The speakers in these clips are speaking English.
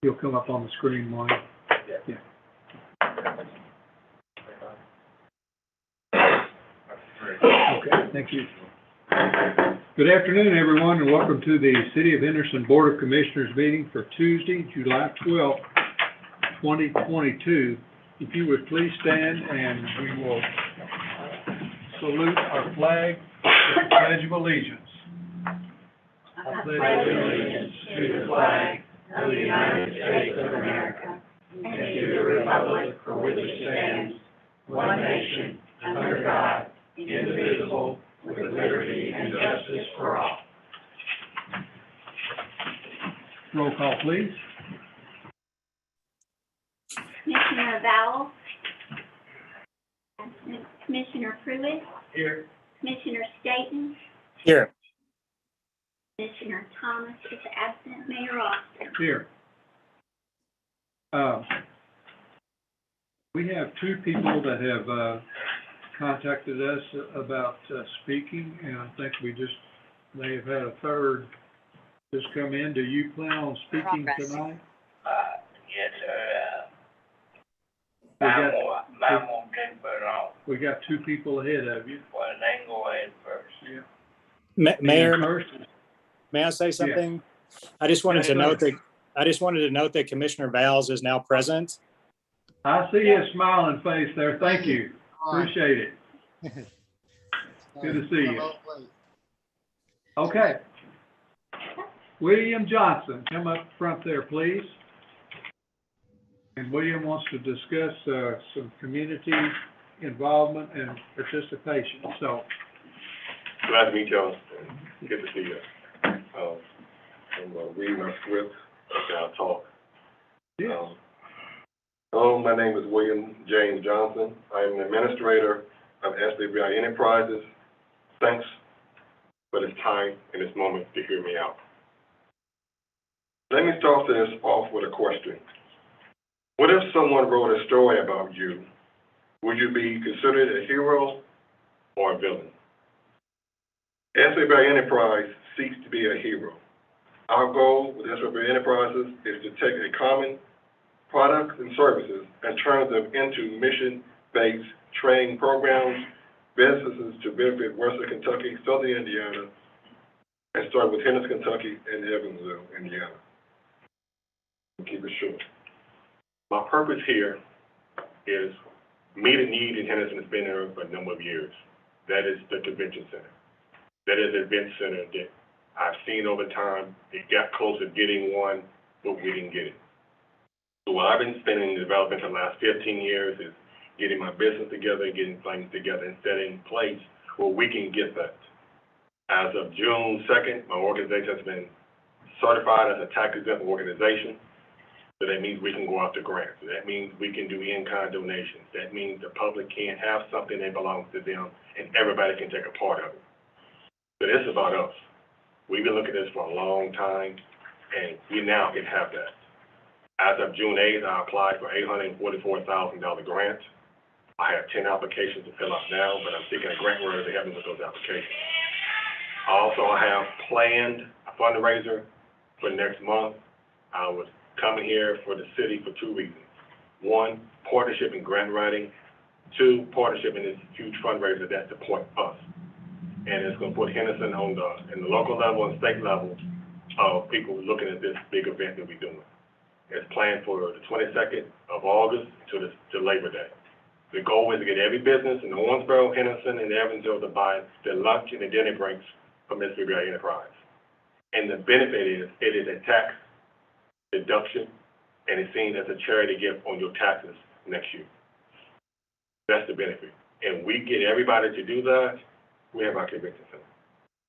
He'll come up on the screen, Mike. Yeah. Okay, thank you. Good afternoon, everyone, and welcome to the City of Henderson Board of Commissioners meeting for Tuesday, July 12th, 2022. If you would please stand, and we will salute our flag with the Pledge of Allegiance. I pledge allegiance to the flag of the United States of America and to the republic for which it stands, one nation, under God, indivisible, with liberty and justice for all. Roll call, please. Commissioner Vowell. Commissioner Pruitt. Here. Commissioner Staton. Here. Commissioner Thomas is absent. Mayor Austin. Here. We have two people that have contacted us about speaking, and I think we just may have had a third just come in. Do you plan on speaking tonight? Yes, sir. We got two people ahead of you. Well, then go ahead first. Yeah. Mayor, First, may I say something? I just wanted to note that Commissioner Vowles is now present. I see a smiling face there. Thank you. Appreciate it. Good to see you. Okay. William Johnson, come up front there, please. And William wants to discuss some community involvement and participation. So, glad to meet y'all. Good to see you. I'm going to read my script, and I'll talk. yeah. Hello, my name is William James Johnson. I am the administrator of SWI Enterprises. Thanks for this time and this moment to hear me out. Let me start this off with a question. What if someone wrote a story about you? Would you be considered a hero or a villain? SWI Enterprise seeks to be a hero. Our goal with SWI Enterprises is to take a common products and services and turn them into mission-based training programs, businesses to benefit Western Kentucky, Southern Indiana, and start with Henderson, Kentucky, and Evansville, Indiana. Keep it short. My purpose here is meet a need in Henderson that's been there for a number of years. That is the convention center. That is the event center that I've seen over time. It got close to getting one, but we didn't get it. So what I've been spending developing for the last 15 years is getting my business together, getting things together, and setting place where we can get that. As of June 2nd, my organization has been certified as a tax-exempt organization. So that means we can go after grants. So that means we can do in-kind donations. That means the public can have something that belongs to them, and everybody can take a part of it. So this is about us. We've been looking at this for a long time, and we now can have that. As of June 8th, I applied for $844,000 grant. I have 10 applications to fill out now, but I'm seeking a grant writer to help me with those applications. Also, I have planned a fundraiser for next month. I was coming here for the city for two reasons. One, partnership in grant writing. Two, partnership in this huge fundraiser that supports us. And it's going to put Henderson on in the local level and state level of people looking at this big event that we're doing. It's planned for the 22nd of August to Labor Day. The goal is to get every business in Owensboro, Henderson, and Evansville to buy their lunch and their dinner breaks from SWI Enterprise. And the benefit is, it is a tax deduction, and it's seen as a charity gift on your taxes next year. That's the benefit. And we get everybody to do that, we have our convention center.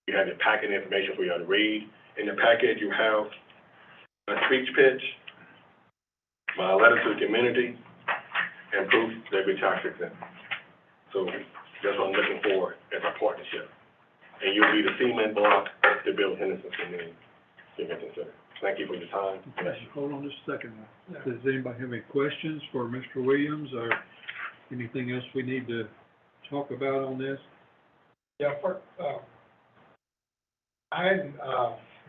You have your packet information for y'all to read. In the packet, you have a speech pitch, my letter to the community, and proof that we're tax exempt. So that's what I'm looking for as a partnership. And you'll be the cement block to build Henderson Community Convention Center. Thank you for your time. Okay, hold on just a second. Does anybody have any questions for Mr. Williams or anything else we need to talk about on this? Yeah, I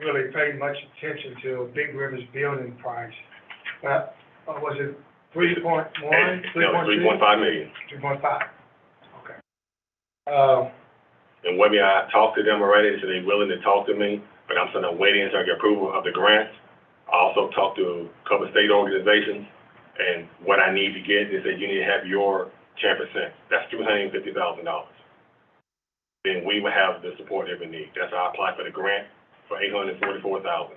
really paid much attention to Big River's building price. Was it 3.1, 3.5 million. 3.5? Okay. And Webby, I talked to them already, so they're willing to talk to me, but I'm still waiting until I get approval of the grants. I also talked to a couple of state organizations, and what I need to get is that you need to have your 10%. That's $250,000. Then we will have the support that we need. That's how I applied for the grant for $844,000.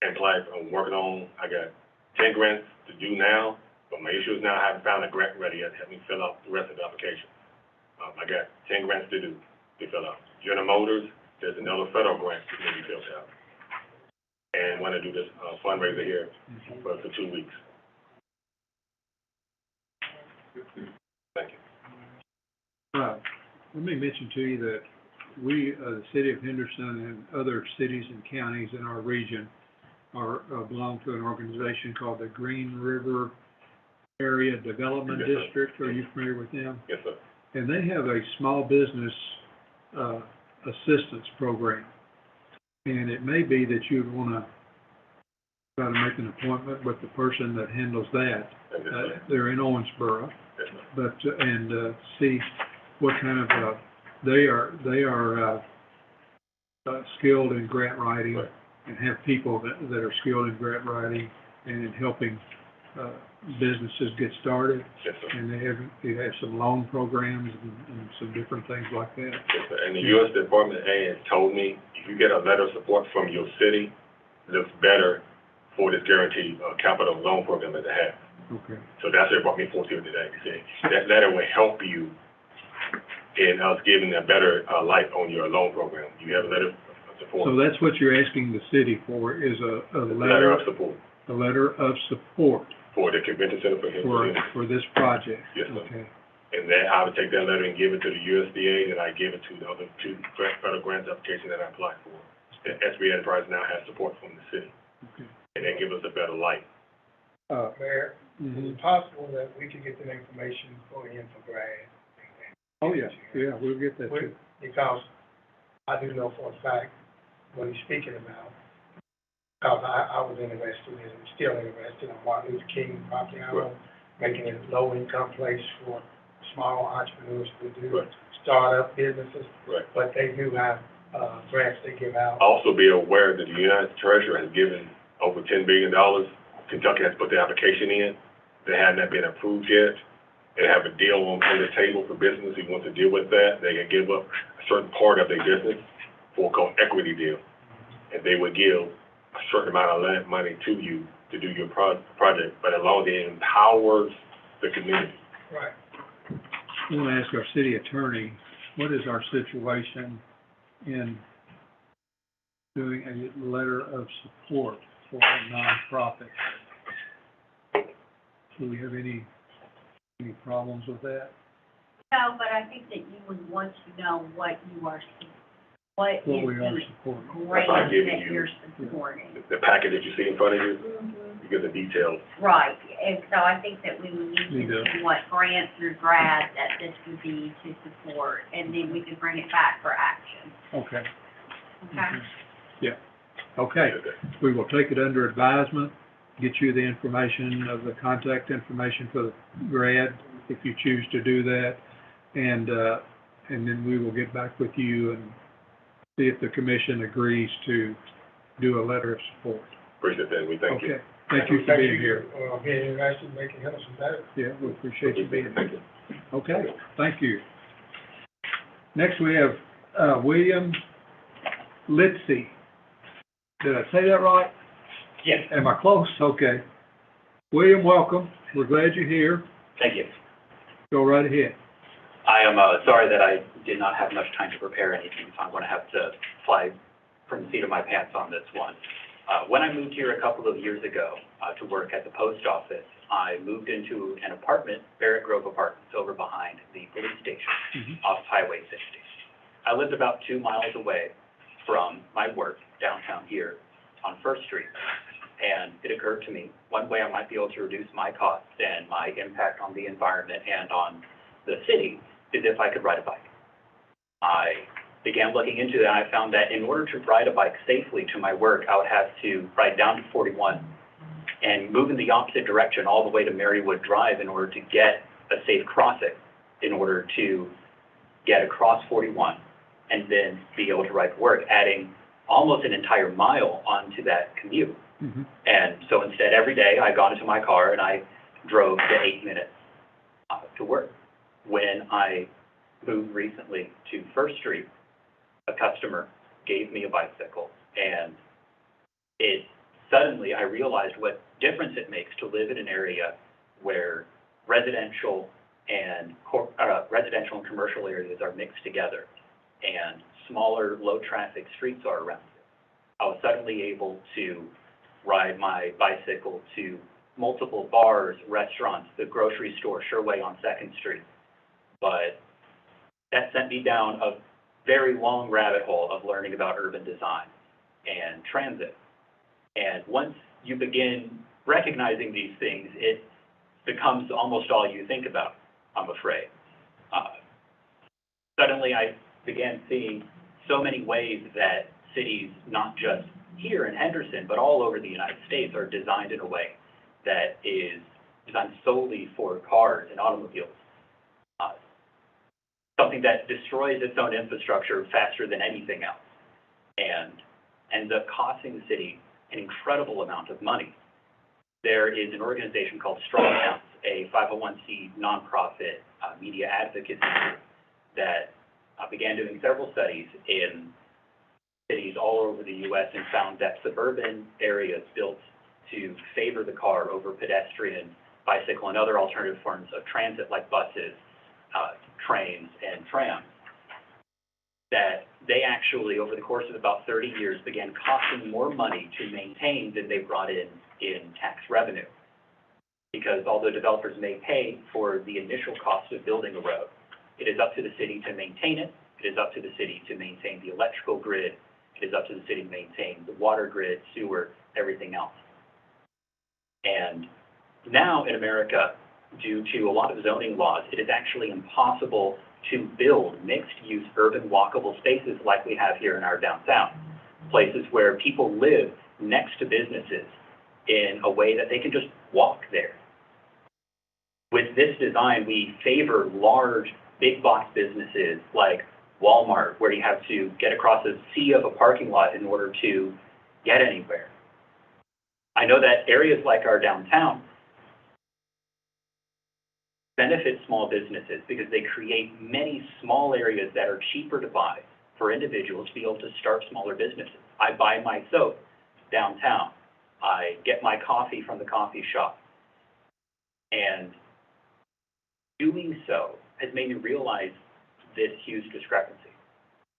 And I'm working on, I got 10 grants to do now, but my issue is now I haven't found a grant ready yet to help me fill out the rest of the application. I got 10 grants to fill out. General Motors, there's another federal grant that needs to be filled out. And want to do this fundraiser here for 2 weeks. Thank you. Let me mention to you that we, the city of Henderson and other cities and counties in our region belong to an organization called the Green River Area Development Yes, sir. District. Are you familiar with them? Yes, sir. And they have a small business assistance program. And it may be that you'd want to try to make an appointment with the person that handles that. Yes, sir. They're in Owensboro, Yes, sir. but and see what kind of they are skilled in grant writing, Right. and have people that are skilled in grant writing and in helping businesses get started. Yes, sir. And they have some loan programs and some different things like that. Yes, sir. And the U.S. Department of Ed has told me if you get a letter of support from your city, it looks better for this guaranteed capital loan program that they have. Okay. So that's what brought me forth here today. They say that letter will help you in us giving a better light on your loan program. You have a letter of support. So that's what you're asking the city for, is a Letter of support a letter of support for the convention center for Henderson. for this project. Yes, sir. Okay. And then I would take that letter and give it to the USDA, and I give it to the other 2 federal grant applications that I applied for. The SB Enterprise now has support from the city, Okay. and that gives us a better light. Mayor, is Mhm. it possible that we could get that information for him for Brad? Oh, yeah, we'll get that too. Because I do know for a fact what he's speaking about. Because I was interested and I'm still interested in Martin Luther King property I own, making it a low-income place for small entrepreneurs to do Right. startup businesses. Right. But they do have grants they give out. Also be aware that the United Treasurer has given over $10 billion. Kentucky has put the application in. They have not been approved yet. They have a deal on the table for business who wants to deal with that. They can give up a certain part of their business for a equity deal. And they would give a certain amount of money to you to do your project, but as long as it empowers the community. Right. I want to ask our city attorney, what is our situation in doing a letter of support for a nonprofit? Do we have any problems with that? No, but I think that you would want to know what you are, what is What we are the supporting? grant That's giving that you- you're supporting. The packet that you see in front of you, Mhm. you get the details. Right, and so I think that we would need Need to to- see what grants or grads that this would be to support, and then we could bring it back for action, Okay. okay? Yeah. Okay. We will take it under advisement, get you the information of the contact information for the grad, if you choose to do that. And then we will get back with you and see if the commission agrees to do a letter of support. Appreciate that. We thank you. Okay. Thank you for being here. Being interested in making Henderson better. Yeah, we appreciate you being here. Thank you. Okay, thank you. Next, we have William Litzy. Did I say that right? Yes, Am I close? Okay. William, welcome. We're glad you're here. thank you. Go right ahead. I am sorry that I did not have much time to prepare anything, so I'm going to have to fly from the seat of my pants on this one. When I moved here a couple of years ago to work at the post office, I moved into an apartment, Barrett Grove Apartments, over behind the police station off Highway 60. I lived about 2 miles away from my work downtown here on First Street. And it occurred to me, one way I might be able to reduce my costs and my impact on the environment and on the city is if I could ride a bike. I began looking into that, I found that in order to ride a bike safely to my work, I would have to ride down to 41 and move in the opposite direction all the way to Marywood Drive in order to get a safe crossing, in order to get across 41 and then be able to ride to work, adding almost an entire mile onto that commute. And so instead, every day, I got into my car and I drove the 8 minutes to work. When I moved recently to First Street, a customer gave me a bicycle, and suddenly I realized what difference it makes to live in an area where residential and commercial areas are mixed together, and smaller, low-traffic streets are around you. I was suddenly able to ride my bicycle to multiple bars, restaurants, the grocery store, Sherway on 2nd Street. But that sent me down a very long rabbit hole of learning about urban design and transit. And once you begin recognizing these things, it becomes almost all you think about, I'm afraid. Suddenly I began seeing so many ways that cities, not just here in Henderson, but all over the United States, are designed in a way that is designed solely for cars and automobiles. Something that destroys its own infrastructure faster than anything else, and ends up costing the city an incredible amount of money. There is an organization called Strong Towns, a 501c nonprofit media advocacy group that began doing several studies in cities all over the U.S. and found that suburban areas built to favor the car over pedestrian, bicycle, and other alternative forms of transit like buses, trains, and trams, that they actually, over the course of about 30 years, began costing more money to maintain than they brought in tax revenue. Because although developers may pay for the initial cost of building a road, it is up to the city to maintain it. It is up to the city to maintain the electrical grid. It is up to the city to maintain the water grid, sewer, everything else. And now in America, due to a lot of zoning laws, it is actually impossible to build mixed-use urban walkable spaces like we have here in our downtown, places where people live next to businesses in a way that they can just walk there. With this design, we favor large, big box businesses like Walmart, where you have to get across a sea of a parking lot in order to get anywhere. I know that areas like our downtown benefit small businesses because they create many small areas that are cheaper to buy for individuals to be able to start smaller businesses. I buy my soap downtown. I get my coffee from the coffee shop. And doing so has made me realize this huge discrepancy.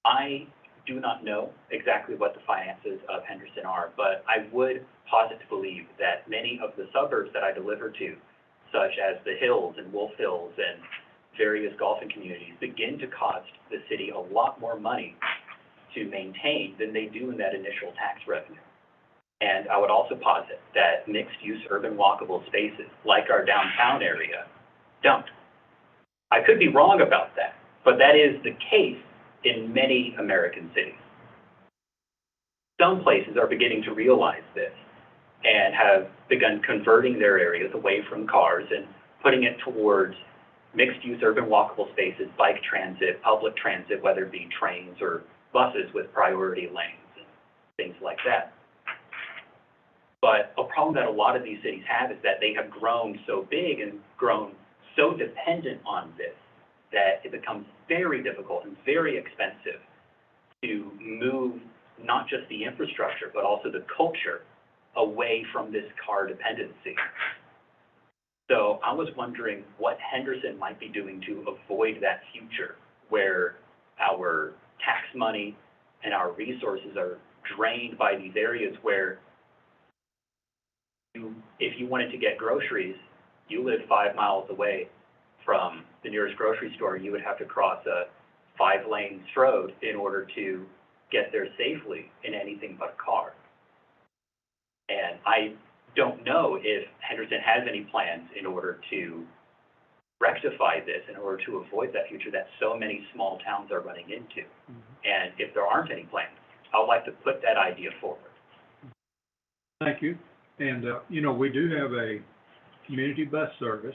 I do not know exactly what the finances of Henderson are, but I would posit to believe that many of the suburbs that I deliver to, such as the Hills and Wolf Hills and various golfing communities, begin to cost the city a lot more money to maintain than they do in that initial tax revenue. And I would also posit that mixed-use urban walkable spaces, like our downtown area, don't. I could be wrong about that, but that is the case in many American cities. Some places are beginning to realize this and have begun converting their areas away from cars and putting it towards mixed-use urban walkable spaces, bike transit, public transit, whether it be trains or buses with priority lanes and things like that. But a problem that a lot of these cities have is that they have grown so big and grown so dependent on this that it becomes very difficult and very expensive to move not just the infrastructure, but also the culture away from this car dependency. So I was wondering what Henderson might be doing to avoid that future where our tax money and our resources are drained by these areas where if you wanted to get groceries, you live 5 miles away from the nearest grocery store, you would have to cross a 5-lane road in order to get there safely in anything but a car. And I don't know if Henderson has any plans in order to rectify this in order to avoid that future that so many small towns are running into. And if there aren't any plans, I would like to put that idea forward. Thank you. And, we do have a community bus service.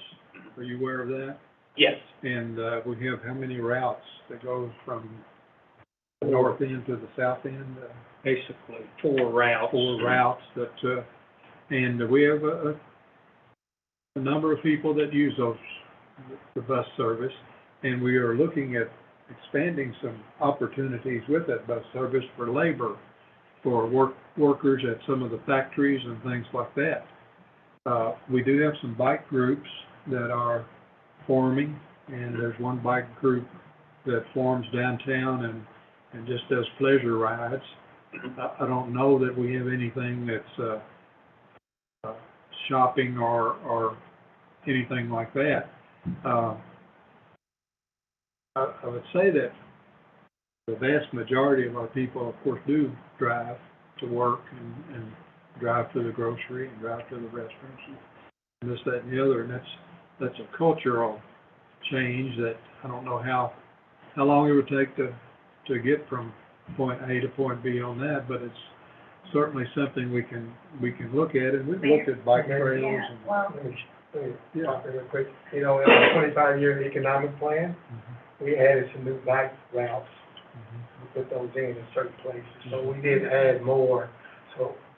Are you aware of that? Yes, And, we have how many routes that go from the north end to the south end? Basically, 4 routes. 4 routes that, and we have a number of people that use the bus service, and we are looking at expanding some opportunities with that bus service for labor, for workers at some of the factories and things like that. We do have some bike groups that are forming, and there's one bike group that forms downtown and just does pleasure rides. I don't know that we have anything that's shopping or anything like that. I would say that the vast majority of our people, of course, do drive to work and drive to the grocery and drive to the restaurants and this, that, and the other. And that's a cultural change that I don't know how long it would take to get from point A to point B on that, but it's certainly something we can look at. And we've looked at bike trails and. Let me talk real quick. In our 25-year economic plan, we added some new bike routes. We put those in certain places. So we did add more,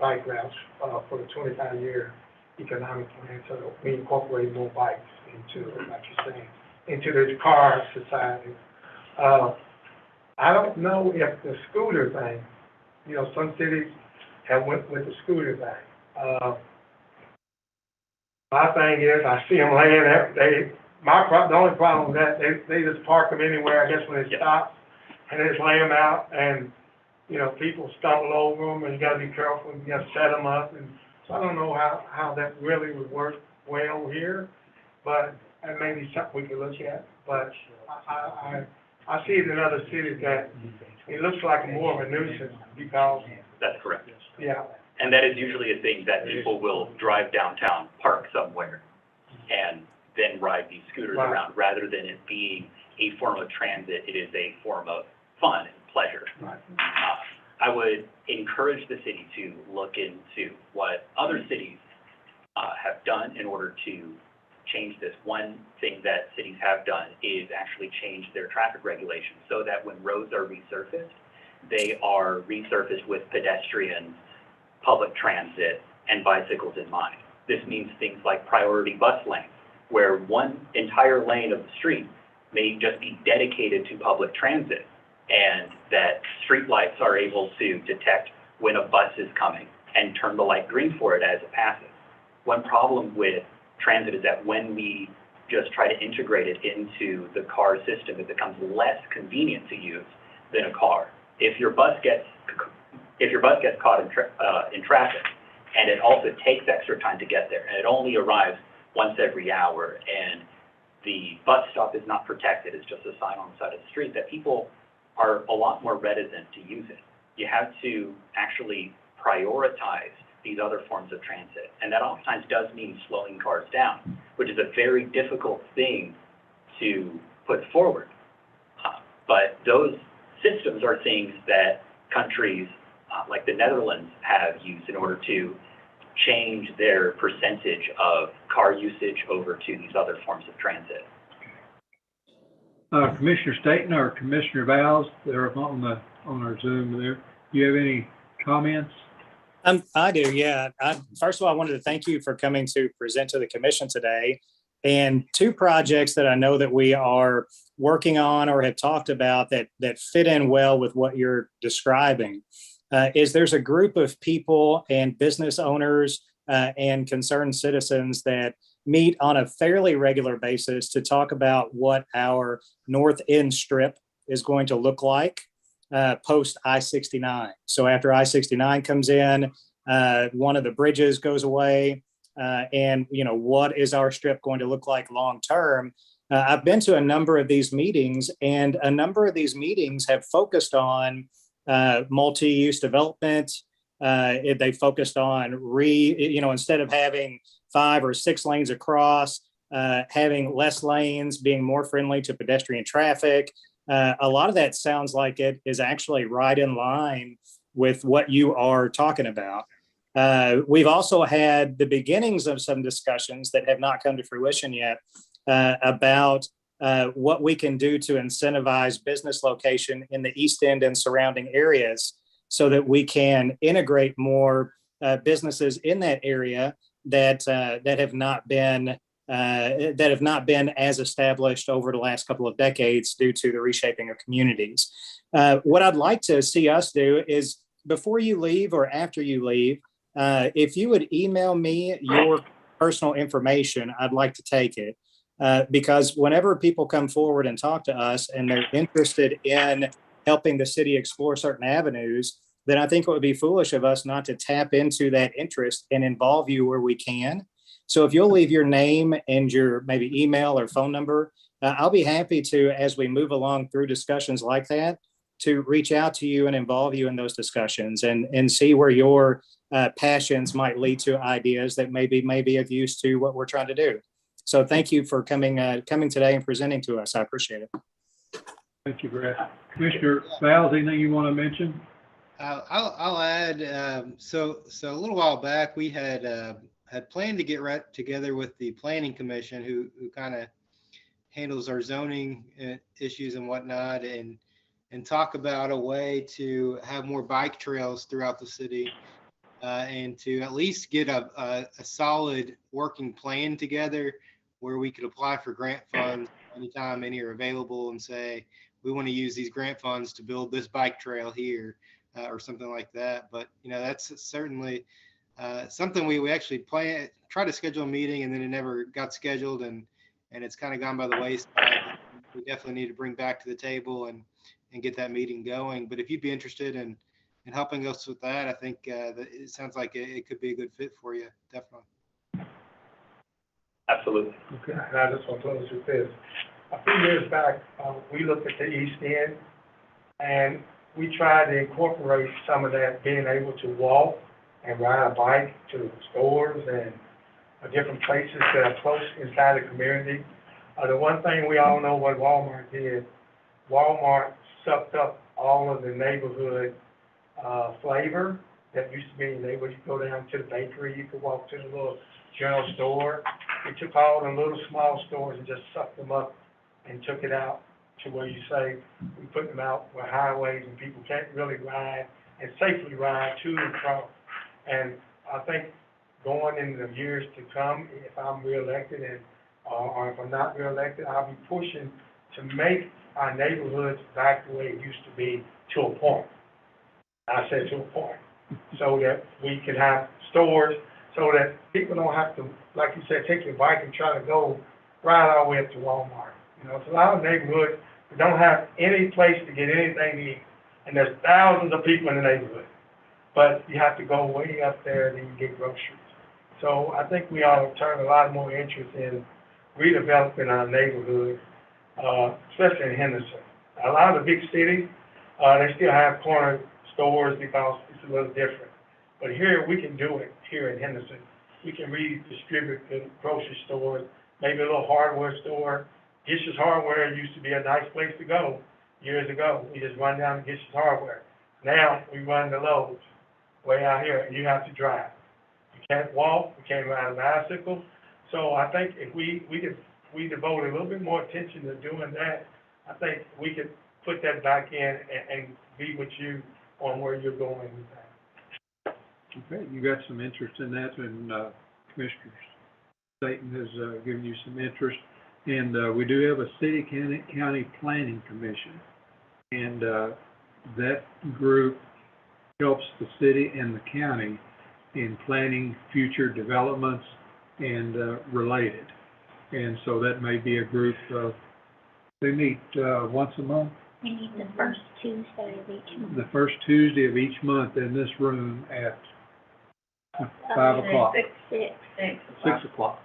bike routes, for the 25-year economic plan. So we incorporate more bikes into, like you're saying, into the car society. I don't know if the scooter thing, some cities have went with the scooter thing. My thing is, I see them laying there, the only problem with that, they just park them anywhere, I guess, when it stops, and they just lay them out, and, people stumble over them, and you gotta be careful, and you gotta set them up, and so I don't know how that really would work well here, but that may be something we could look at, but I see it in other cities that it looks like more of a nuisance, because, that's correct. yeah. And that is usually a thing that people will drive downtown, park somewhere, and then ride these scooters Right. around. Rather than it being a form of transit, it is a form of fun and pleasure. Right. I would encourage the city to look into what other cities have done in order to change this. One thing that cities have done is actually change their traffic regulations so that when roads are resurfaced, they are resurfaced with pedestrians, public transit, and bicycles in mind. This means things like priority bus lanes, where one entire lane of the street may just be dedicated to public transit, and that streetlights are able to detect when a bus is coming and turn the light green for it as it passes. One problem with transit is that when we just try to integrate it into the car system, it becomes less convenient to use than a car. If your bus gets caught in traffic, and it also takes extra time to get there, and it only arrives once every hour, and the bus stop is not protected, it's just a sign on the side of the street, that people are a lot more reticent to use it. You have to actually prioritize these other forms of transit, and that oftentimes does mean slowing cars down, which is a very difficult thing to put forward. But those systems are things that countries like the Netherlands have used in order to change their percentage of car usage over to these other forms of transit. Commissioner Staton or Commissioner Vowles, they're on our Zoom there. Do you have any comments? I do, yeah. First of all, I wanted to thank you for coming to present to the commission today. And 2 projects that I know that we are working on or have talked about that fit in well with what you're describing is there's a group of people and business owners and concerned citizens that meet on a fairly regular basis to talk about what our North End Strip is going to look like post I-69. So after I-69 comes in, one of the bridges goes away, and what is our strip going to look like long term? I've been to a number of these meetings, and a number of these meetings have focused on multi-use development. They focused on instead of having 5 or 6 lanes across, having less lanes, being more friendly to pedestrian traffic. A lot of that sounds like it is actually right in line with what you are talking about. We've also had the beginnings of some discussions that have not come to fruition yet about what we can do to incentivize business location in the East End and surrounding areas so that we can integrate more businesses in that area that have not been as established over the last couple of decades due to the reshaping of communities. What I'd like to see us do is before you leave or after you leave, if you would email me your personal information, I'd like to take it. Because whenever people come forward and talk to us and they're interested in helping the city explore certain avenues, then I think it would be foolish of us not to tap into that interest and involve you where we can. So if you'll leave your name and your maybe email or phone number, I'll be happy to, as we move along through discussions like that, to reach out to you and involve you in those discussions and see where your passions might lead to ideas that may be of use to what we're trying to do. So thank you for coming today and presenting to us. I appreciate it. Thank you, Brad. Commissioner Bowles, anything you want to mention? I'll add, so a little while back, we had planned to get together with the Planning Commission, who kind of handles our zoning issues and whatnot, and talk about a way to have more bike trails throughout the city, and to at least get a solid working plan together where we could apply for grant funds anytime any are available and say, we want to use these grant funds to build this bike trail here, or something like that. But, that's certainly something we actually try to schedule a meeting, and then it never got scheduled, and it's kind of gone by the wayside. We definitely need to bring back to the table and get that meeting going. But if you'd be interested in helping us with that, I think that it sounds like it could be a good fit for you, definitely. Absolutely. Okay, and I just want to close with this. A few years back, we looked at the East End, and we tried to incorporate some of that, being able to walk and ride a bike to stores and different places that are close inside the community. The one thing we all know what Walmart did, Walmart sucked up all of the neighborhood flavor that used to be in the neighborhood. You go down to the bakery, you could walk to the little general store. We took all the little small stores and just sucked them up and took it out to where you say we put them out where highways and people can't really ride and safely ride to and from. And I think going in the years to come, if I'm reelected or if I'm not reelected, I'll be pushing to make our neighborhoods back the way it used to be, to a point. I said to a point, so that we can have stores, so that people don't have to, like you said, take your bike and try to go ride all the way up to Walmart. It's a lot of neighborhoods that don't have any place to get anything to eat, and there's thousands of people in the neighborhood, but you have to go way up there and then get groceries. So I think we ought to turn a lot more interest in redeveloping our neighborhood, especially in Henderson. A lot of the big cities, they still have corner stores because it's a little different. But here, we can do it here in Henderson. We can redistribute the grocery stores, maybe a little hardware store. Gish's Hardware used to be a nice place to go years ago. We just run down to Gish's Hardware. Now, we run to Lowe's way out here, and you have to drive. You can't walk, you can't ride a bicycle. So I think if we devote a little bit more attention to doing that, I think we could put that back in and be with you on where you're going with that. Okay, you got some interest in that, and Commissioner Staton has given you some interest. And we do have a city-county planning commission, and that group helps the city and the county in planning future developments and related. And so that may be a group they meet once a month. We need the first Tuesday of each month. The first Tuesday of each month in this room at 5 o'clock. 6 o'clock.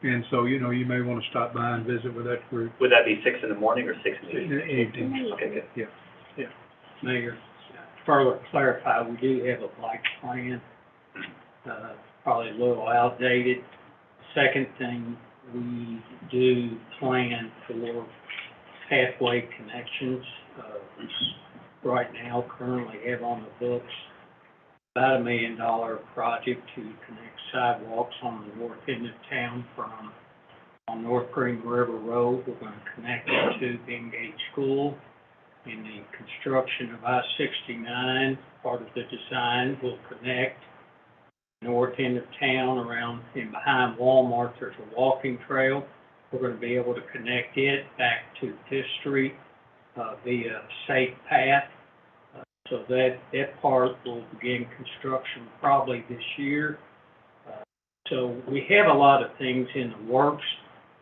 And so, you may want to stop by and visit with that group. Would that be 6 in the morning or 6 in the In the evening? evening. Okay, good. Yeah. Mayor, further clarify, we do have a bike plan, probably a little outdated. Second thing, we do plan for pathway connections. Right now, currently have on the books about $1 million project to connect sidewalks on the north end of town from on North Green River Road. We're going to connect it to the Engage School. In the construction of I-69, part of the design will connect north end of town around and behind Walmart. There's a walking trail. We're going to be able to connect it back to Fifth Street via safe path. So that part will begin construction probably this year. So we have a lot of things in the works.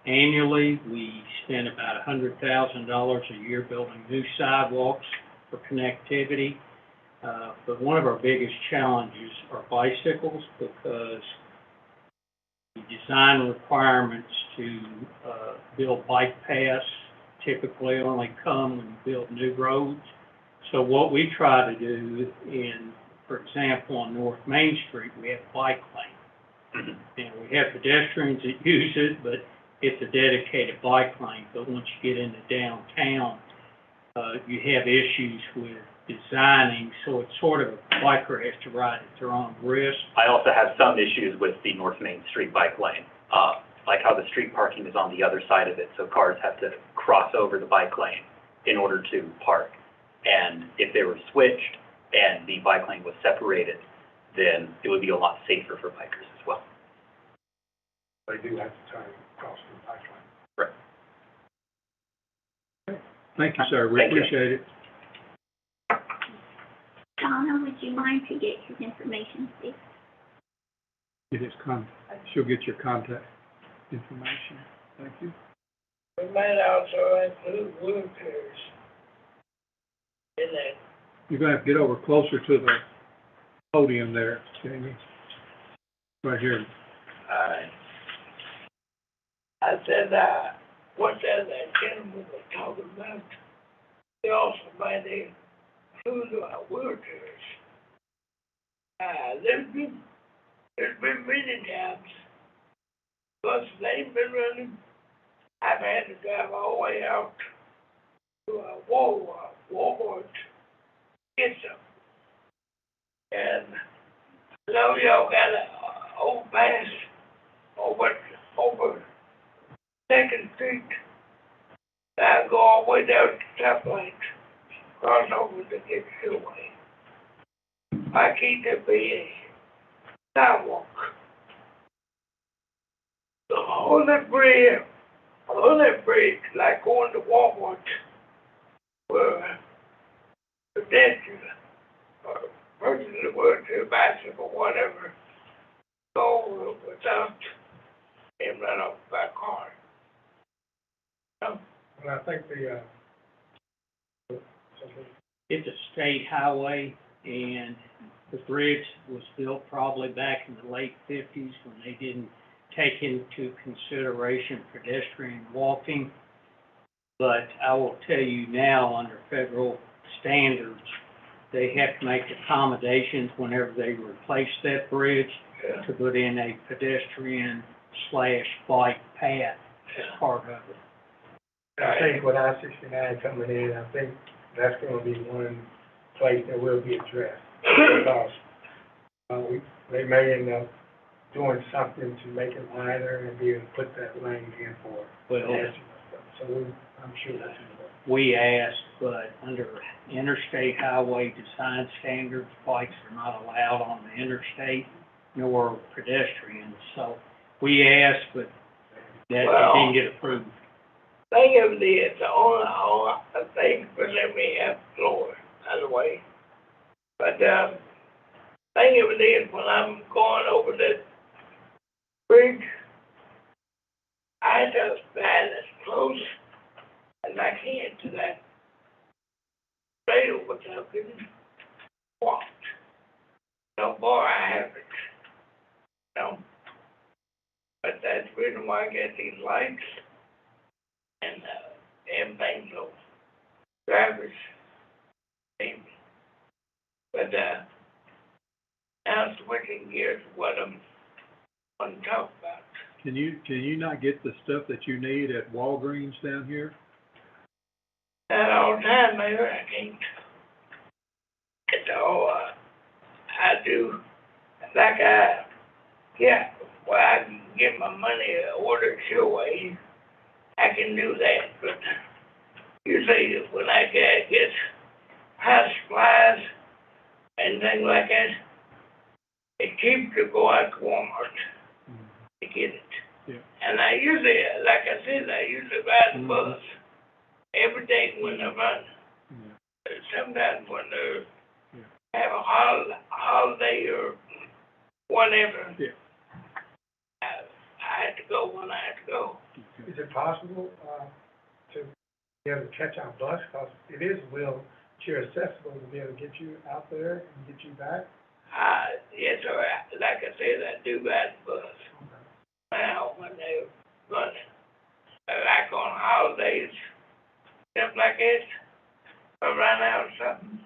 Annually, we spend about $100,000 a year building new sidewalks for connectivity. But one of our biggest challenges are bicycles, because the design requirements to build bike paths typically only come when you build new roads. So what we try to do for example, on North Main Street, we have bike lane. And we have pedestrians that use it, but it's a dedicated bike lane. But once you get into downtown, you have issues with designing, so it's sort of a biker has to ride at their own risk. I also have some issues with the North Main Street bike lane, like how the street parking is on the other side of it, so cars have to cross over the bike lane in order to park. And if they were switched and the bike lane was separated, then it would be a lot safer for bikers as well. They do have to turn across the bike lane. Right. Thank you, sir. We Thank you. appreciate it. Donna, would you mind to get his information, please? Get his she'll get your contact information. Thank you. We might also include wheelchairs in that. You're gonna have to get over closer to the podium there, Jamie. Right here. Alright. I said, what that gentleman was talking about, they also might include wheelchairs. There's been many times, bus ain't been running, I've had to drive all the way out to Walmart to get some. And so y'all got an old pass over Second Street. I go all the way down to the stoplight, cross over to get the way. I keep to be a sidewalk. On that bridge, like going to Walmart, where pedestrians or person in the wheelchair, bicycle, whatever, go without being run off by a car. And I think It's a state highway, and the bridge was built probably back in the late 50s when they didn't take into consideration pedestrian walking. But I will tell you now, under federal standards, they have to make accommodations whenever they replace that bridge to put in a pedestrian/bike path as part of it. I think with I-69 coming in, I think that's gonna be one place that will be addressed. Because, they may end up doing something to make it wider and be able to put that lane in for pedestrians and stuff. So I'm sure that's important. We asked, but under interstate highway design standards, bikes are not allowed on the interstate, nor pedestrians. So we asked, but that didn't get approved. Thing of it is, the only thing for let me have the floor, by the way. But, thing of it is, when I'm going over the bridge, I just stand as close as I can to that rail without getting walked. No more I haven't, you know. But that's the reason why I get these lights and everything, so drivers same. But now switching gears to what I'm want to talk about. Can you not get the stuff that you need at Walgreens down here? Not all the time, Mayor, I can't. It's all, I do, like yeah, well, I can get my money ordered your way. I can do that, but usually when I get house supplies and things like that, it's cheap to go out to Walmart to get it. Yeah. And I usually, like I said, I usually ride the bus every day when I run. Yeah. Sometimes when they have a holiday or whatever, I have to go when I have to go. Is it possible, to be able to catch our bus? Because it is wheelchair accessible to be able to get you out there and get you back? Yes, sir, like I said, I do ride the bus. Now, when they run, like on holidays, stuff like this, if I run out of something,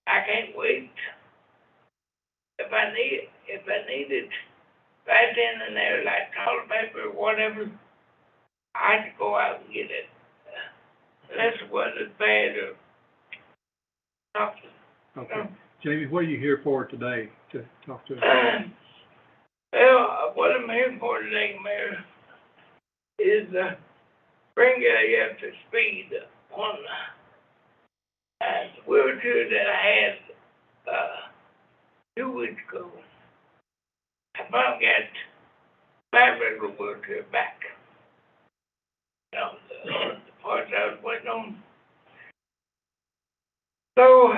I can't wait. If I need it right then and there, like toilet paper or whatever, I have to go out and get it. Unless it wasn't bad or something. Okay. Jamie, what are you here for today to talk to us? Well, what I'm here for today, Mayor, is bring you up to speed on the wheelchair that I had 2 weeks ago. I finally got my regular wheelchair back. You know, the parts I was waiting on. So,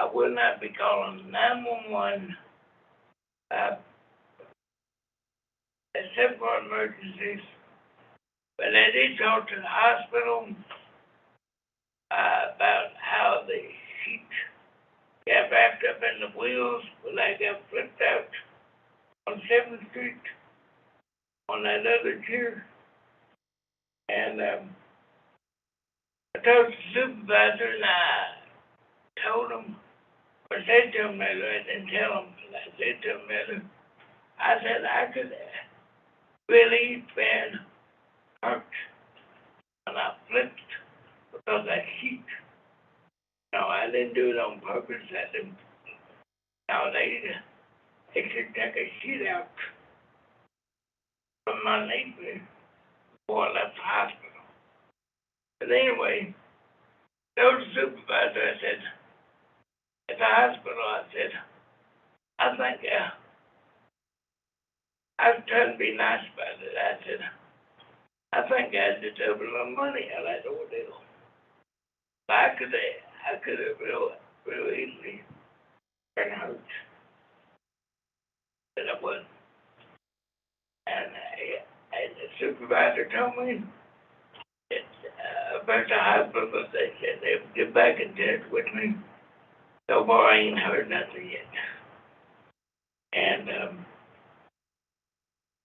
I will not be calling 911, except for emergencies. But I did talk to the hospital, about how the sheet got wrapped up in the wheels when I got flipped out on 7th Street on that other chair. And, I talked to the supervisor and I told him, I said to him that I didn't tell him, but I said to him that I said I could really been hurt when I flipped because that sheet. No, I didn't do it on purpose. I didn't. No, they should take a sheet out from my knee before I left the hospital. But anyway, told the supervisor, I said, at the hospital, I said, I think, I was trying to be nice about it. I said, I think I had to double the money on that ordeal. I could have real easily been hurt. But I wasn't. And the supervisor told me that, about the hospital, but they said they would get back in touch with me. So far, I ain't heard nothing yet. And,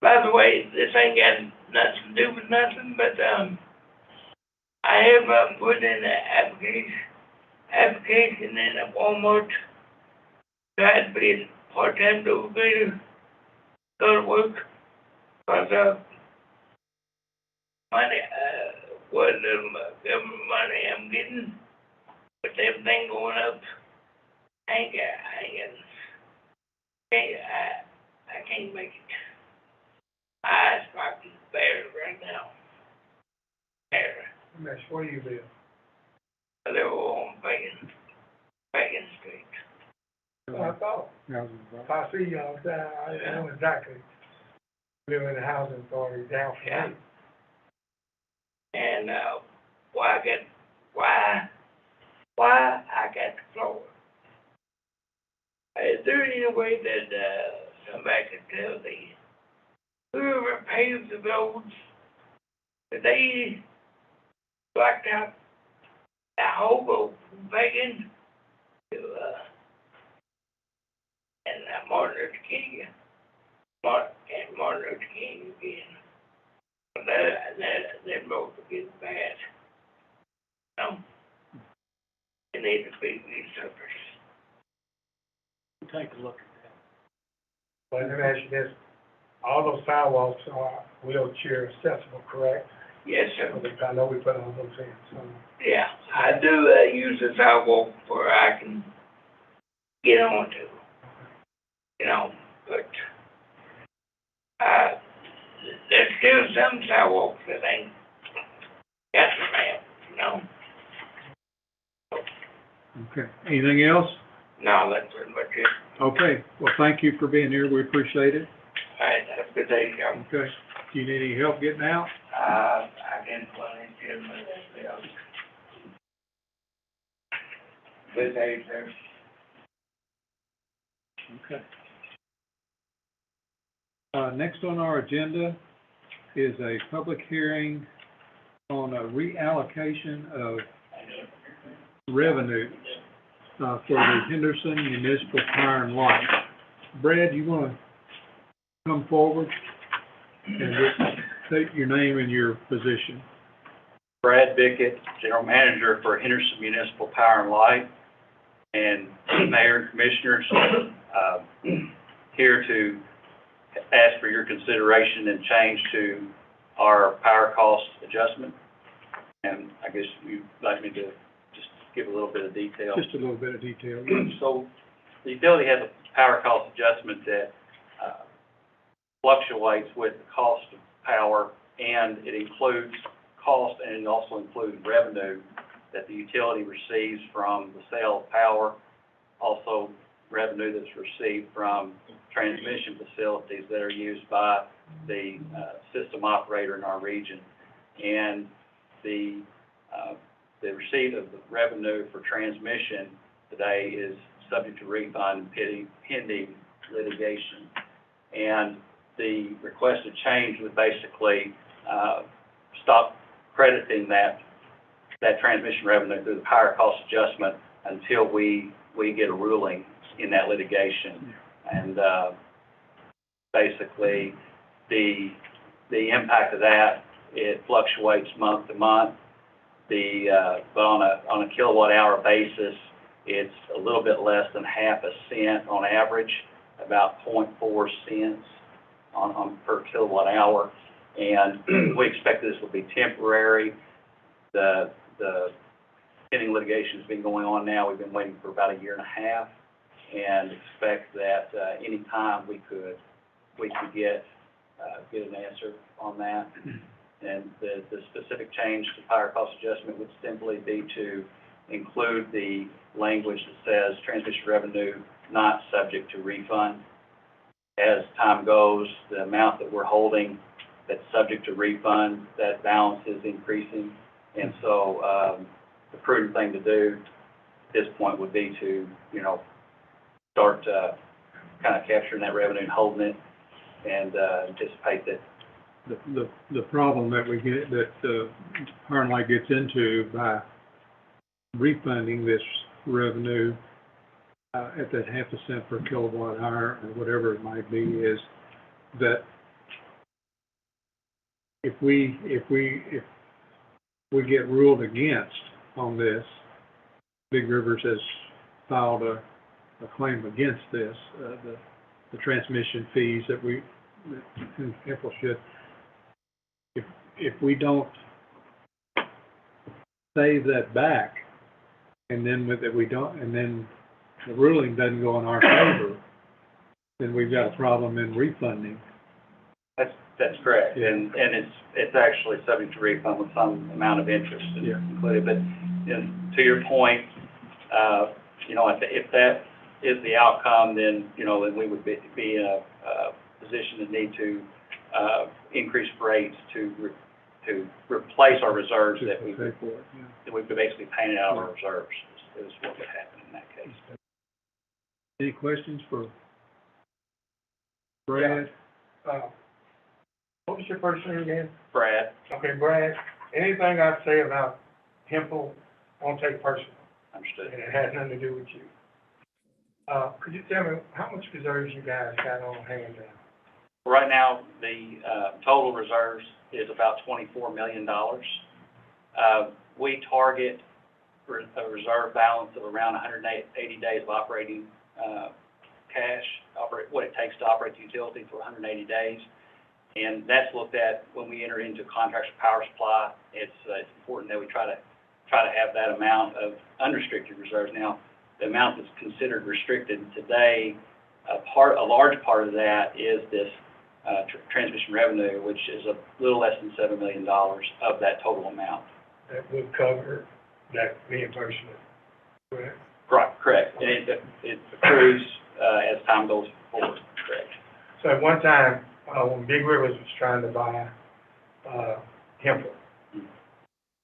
by the way, this ain't got nothing to do with nothing, but, I have, put in an application in at Walmart. Tried to be a part-time dual-grader, go to work, because, money, what little government money I'm getting, with everything going up, I can't make it. My eyes fucking bare right now. Bare. Mesh, where do you live? I live on Bacon Street. I thought. If I see you all the time, I know exactly. Live in the housing authority down from Yeah. me. And, why I got the floor? Is there any way that, somebody could tell whoever paves the roads, that they blacked out that whole road from Bacon to, and Martin Luther King, Martin Luther King again. But that roads are getting bad. No, they need to be resurfaced. Take a look at But let me ask you this, all those sidewalks are wheelchair accessible, correct? Yes, sir. I know we put all those in, so. Yeah, I do, use the sidewalk where I can get onto, you know, but, there's still some sidewalks that ain't got the ramp, you know? Okay, anything else? No, that's pretty much it. Okay, well, thank you for being here, we appreciate it. All right, have a good day, Joe. Okay, do you need any help getting out? I didn't want to give my, good day, sir. Okay. Next on our agenda is a public hearing on a reallocation of revenue for the Henderson Municipal Fire and Light. Brad, you want to come forward and just state your name and your position? Brad Bickett, General Manager for Henderson Municipal Power and Light, and Mayor and Commissioners, here to ask for your consideration and change to our power cost adjustment. And I guess you'd like me to just give a little bit of detail. Just a little bit of detail. So the utility has a power cost adjustment that fluctuates with the cost of power, and it includes cost and it also includes revenue that the utility receives from the sale of power, also revenue that's received from transmission facilities that are used by the system operator in our region. And the receipt of the revenue for transmission today is subject to refund pending litigation. And the requested change would basically stop crediting that transmission revenue through the power cost adjustment until we get a ruling in that litigation. And basically, the impact of that, it fluctuates month to month. But on a kilowatt hour basis, it's a little bit less than half a cent on average, about 0.4 cents on per kilowatt hour. And we expect this will be temporary. The pending litigation has been going on now. We've been waiting for about a year and a half, and expect that any time we could get an answer on that. And the specific change to power cost adjustment would simply be to include the language that says transmission revenue not subject to refund. As time goes, the amount that we're holding that's subject to refund, that balance is increasing. And so the prudent thing to do at this point would be to, start kind of capturing that revenue and holding it, and anticipate that. The problem that we get, that Power and Light gets into by refunding this revenue at that half a cent per kilowatt hour or whatever it might be, is that if we get ruled against on this, Big Rivers has filed a claim against this, the transmission fees that people should. If we don't save that back, and then and then the ruling doesn't go in our favor, then we've got a problem in refunding. That's correct. Yeah. And it's actually subject to refund with some amount of interest included. But to your point, if that is the outcome, then then we would be in a position to need to increase rates to replace our reserves that we've basically painted out of our reserves is what would happen in that case. Any questions for Brad? What was your first name again? Brad? Okay, Brad, anything I say about Hempel, won't take personal, Understood. and it has nothing to do with you. Could you tell me how much reserves you guys got on hand now? Right now, the total reserves is about $24 million. We target a reserve balance of around 180 days of operating operate, what it takes to operate the utility for 180 days. And that's looked at when we enter into contracts for power supply. It's important that we try to have that amount of unrestricted reserves. Now, the amount that's considered restricted today, a large part of that is this transmission revenue, which is a little less than $7 million of that total amount. That would cover that reimbursement, correct? Correct. And it accrues as time goes forward, correct. So at one time, when Big Rivers was trying to buy Henderson,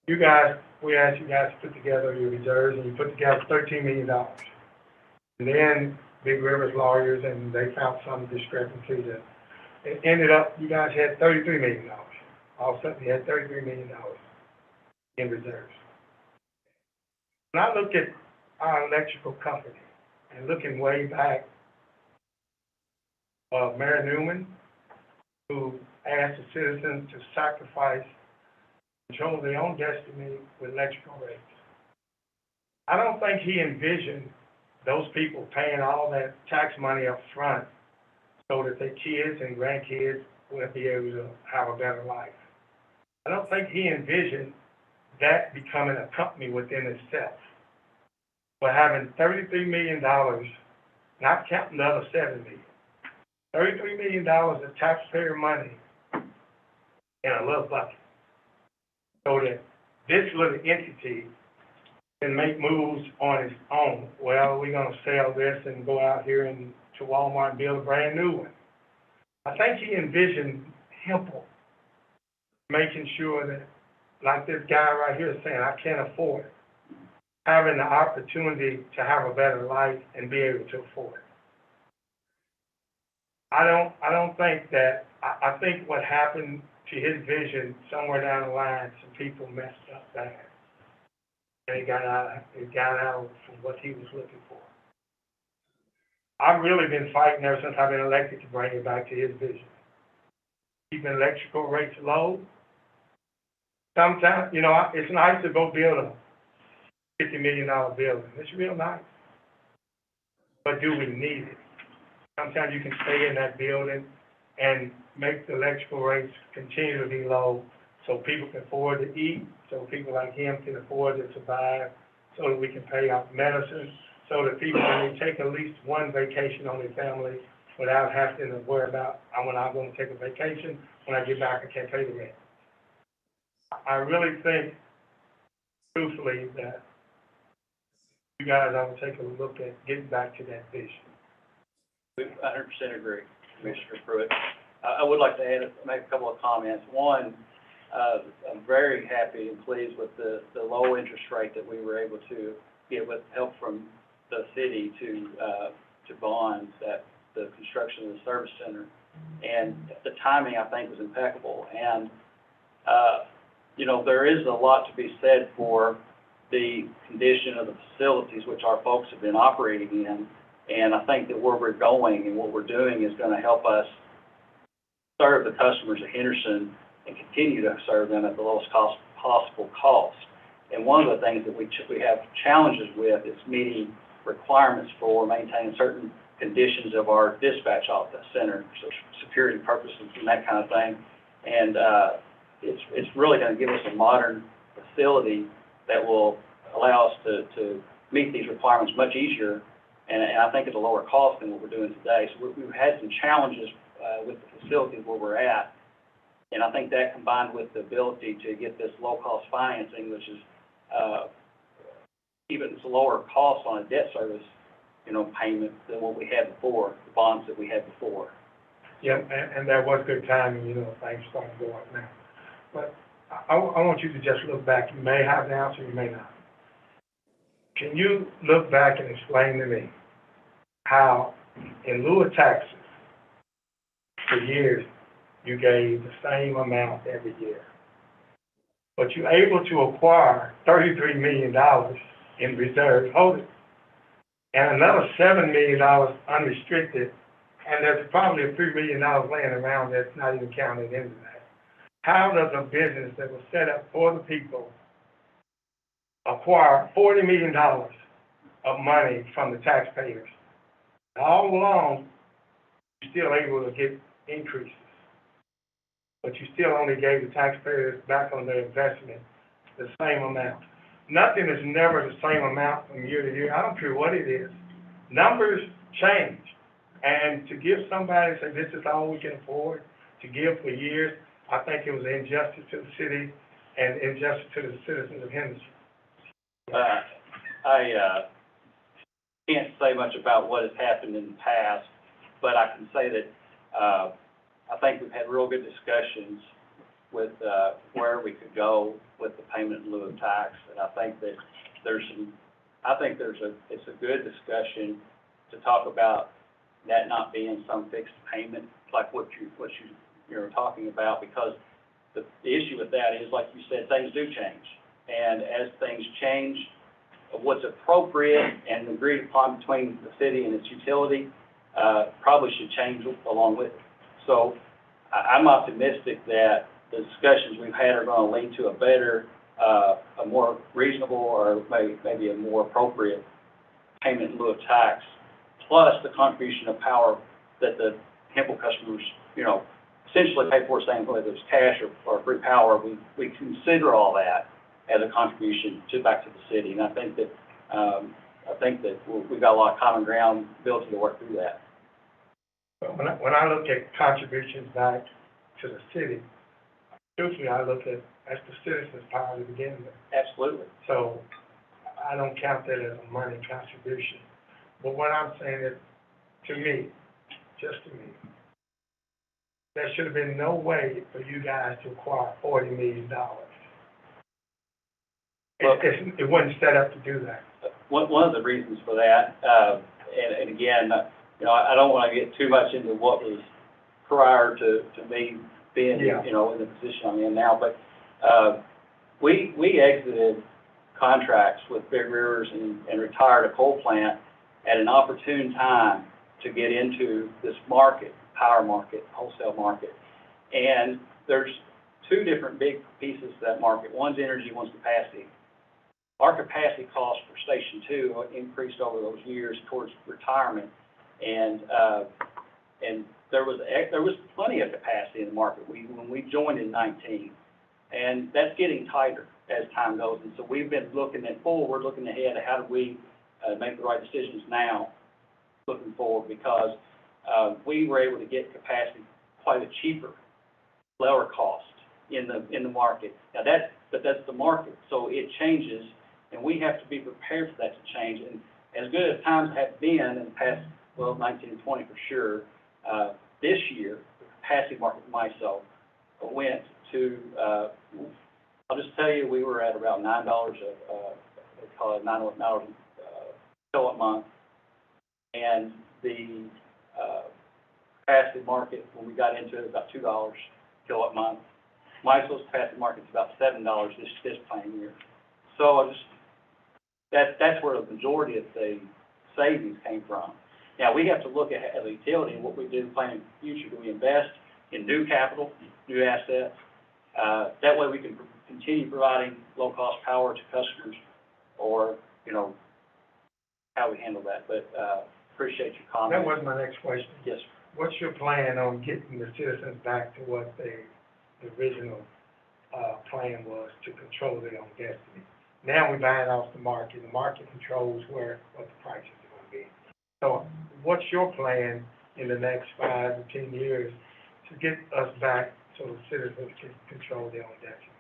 we asked you guys to put together your reserves, and you put together $13 million. And then Big Rivers lawyers, and they found some discrepancies, and it ended up, you guys had $33 million. All of a sudden, you had $33 million in reserves. When I look at our electrical company, and looking way back, Mayor Newman, who asked the citizens to sacrifice control their own destiny with electrical rates. I don't think he envisioned those people paying all that tax money up front so that their kids and grandkids will be able to have a better life. I don't think he envisioned that becoming a company within itself. But having $33 million, not counting the other $7 million, $33 million of taxpayer money in a little bucket, so that this little entity can make moves on its own. Well, we're going to sell this and go out here and to Walmart and build a brand new one. I think he envisioned Hempel making sure that, like this guy right here is saying, I can't afford it, having the opportunity to have a better life and be able to afford it. I don't think that, I think what happened to his vision somewhere down the line, some people messed up bad. And it got out from what he was looking for. I've really been fighting ever since I've been elected to bring it back to his vision. Keeping electrical rates low. Sometimes, it's nice to go build a $50 million building. It's real nice. But do we need it? Sometimes you can stay in that building and make the electrical rates continue to be low so people can afford to eat, so people like him can afford to survive, so that we can pay off medicine, so that people can take at least one vacation on their family without having to worry about, when I'm going to take a vacation, when I get back I can't pay the rent. I really think, truthfully, that you guys ought to take a look at getting back to that vision. We 100% agree, Commissioner Pruitt. I would like to make a couple of comments. One, I'm very happy and pleased with the low interest rate that we were able to get with help from the city to bond the construction of the service center. And the timing, I think, was impeccable. And, there is a lot to be said for the condition of the facilities which our folks have been operating in. And I think that where we're going and what we're doing is going to help us serve the customers of Henderson and continue to serve them at the lowest possible cost. And one of the things that we have challenges with is meeting requirements for maintaining certain conditions of our dispatch office center, so security purposes and that kind of thing. And it's really going to give us a modern facility that will allow us to meet these requirements much easier, and I think at a lower cost than what we're doing today. So we've had some challenges with the facilities where we're at, and I think that combined with the ability to get this low-cost financing, which is even it's a lower cost on a debt service, payment than what we had before, the bonds that we had before. Yeah, and that was good timing, things starting to go up now. But I want you to just look back. You may have the answer, you may not. Can you look back and explain to me how, in lieu of taxes, for years, you gave the same amount every year, but you're able to acquire $33 million in reserves, hold it, and another $7 million unrestricted, and there's probably a $3 million laying around that's not even counted into that. How does a business that was set up for the people acquire $40 million of money from the taxpayers? All along, you're still able to get increases. But you still only gave the taxpayers back on their investment the same amount. Nothing is never the same amount from year to year. I don't care what it is. Numbers change. And to give somebody, say, this is all we can afford to give for years, I think it was an injustice to the city and injustice to the citizens of Henderson. I can't say much about what has happened in the past, but I can say that I think we've had real good discussions with where we could go with the payment in lieu of tax, and I think that it's a good discussion to talk about that not being some fixed payment like what you're talking about, because the issue with that is, like you said, things do change, and as things change, what's appropriate and agreed upon between the city and its utility probably should change along with it. So I'm optimistic that the discussions we've had are going to lead to a better, a more reasonable, or maybe a more appropriate payment in lieu of tax, plus the contribution of power that the Hempel customers, essentially pay for, saying whether it's cash or free power. We consider all that as a contribution back to the city, and I think that we've got a lot of common ground ability to work through that. When I look at contributions back to the city, truthfully, I look at that's the citizens' power to begin with. Absolutely. So I don't count that as a money contribution. But what I'm saying is, to me, just to me, there should have been no way for you guys to acquire $40 million. It wasn't set up to do that. One of the reasons for that, and again, I don't want to get too much into what was prior to me being, Yeah. in the position I'm in now, but we exited contracts with Big Rivers and retired a coal plant at an opportune time to get into this market, power market, wholesale market. And there's two different big pieces to that market. One's energy, one's capacity. Our capacity cost for Station 2 increased over those years towards retirement, and there was plenty of capacity in the market when we joined in 19, and that's getting tighter as time goes. And so we've been looking forward, looking ahead at how do we make the right decisions now, looking forward, because we were able to get capacity quite a bit cheaper, lower cost in the market. Now that's the market, so it changes, and we have to be prepared for that to change. And as good as times have been in the past, 19 and 20 for sure, this year, the capacity market in MISO went to, I'll just tell you, we were at about $9 they call it $9 kilowatt month, and the capacity market, when we got into it, about $2 kilowatt month. MISO's capacity market's about $7 this planning year. So that's where the majority of the savings came from. Now, we have to look at, as a utility, what we do planning for the future. Do we invest in new capital, new assets? That way we can continue providing low-cost power to customers, or, how we handle that. But appreciate your comment. That was my next question. Yes, sir. What's your plan on getting the citizens back to what the original plan was, to control their own destiny? Now we're buying off the market. The market controls what the prices are going to be. So what's your plan in the next 5 to 10 years to get us back so the citizens can control their own destiny?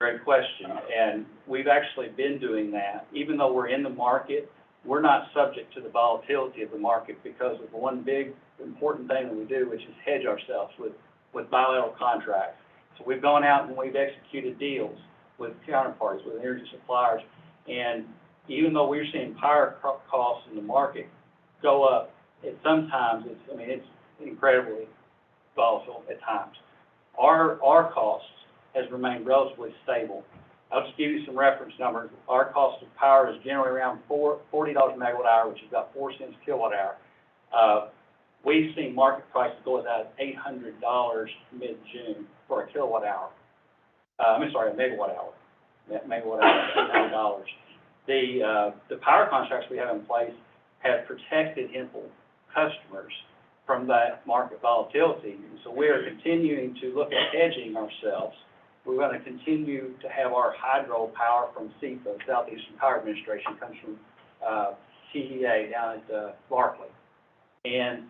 Great question. And we've actually been doing that. Even though we're in the market, we're not subject to the volatility of the market because of one big important thing that we do, which is hedge ourselves with bilateral contracts. So we've gone out and we've executed deals with counterparties, with energy suppliers, and even though we're seeing power costs in the market go up, sometimes it's incredibly volatile at times. Our costs has remained relatively stable. I'll just give you some reference numbers. Our cost of power is generally around $40 a megawatt hour, which is about 4 cents a kilowatt hour. We've seen market prices go as high as $800 mid-June for a kilowatt hour. A megawatt hour. Megawatt hour, $800. The power contracts we have in place have protected Hempel customers from that market volatility. So we are continuing to look at hedging ourselves. We're going to continue to have our hydro power from SEPA, Southeastern Power Administration, comes from TEA down at Barclay. And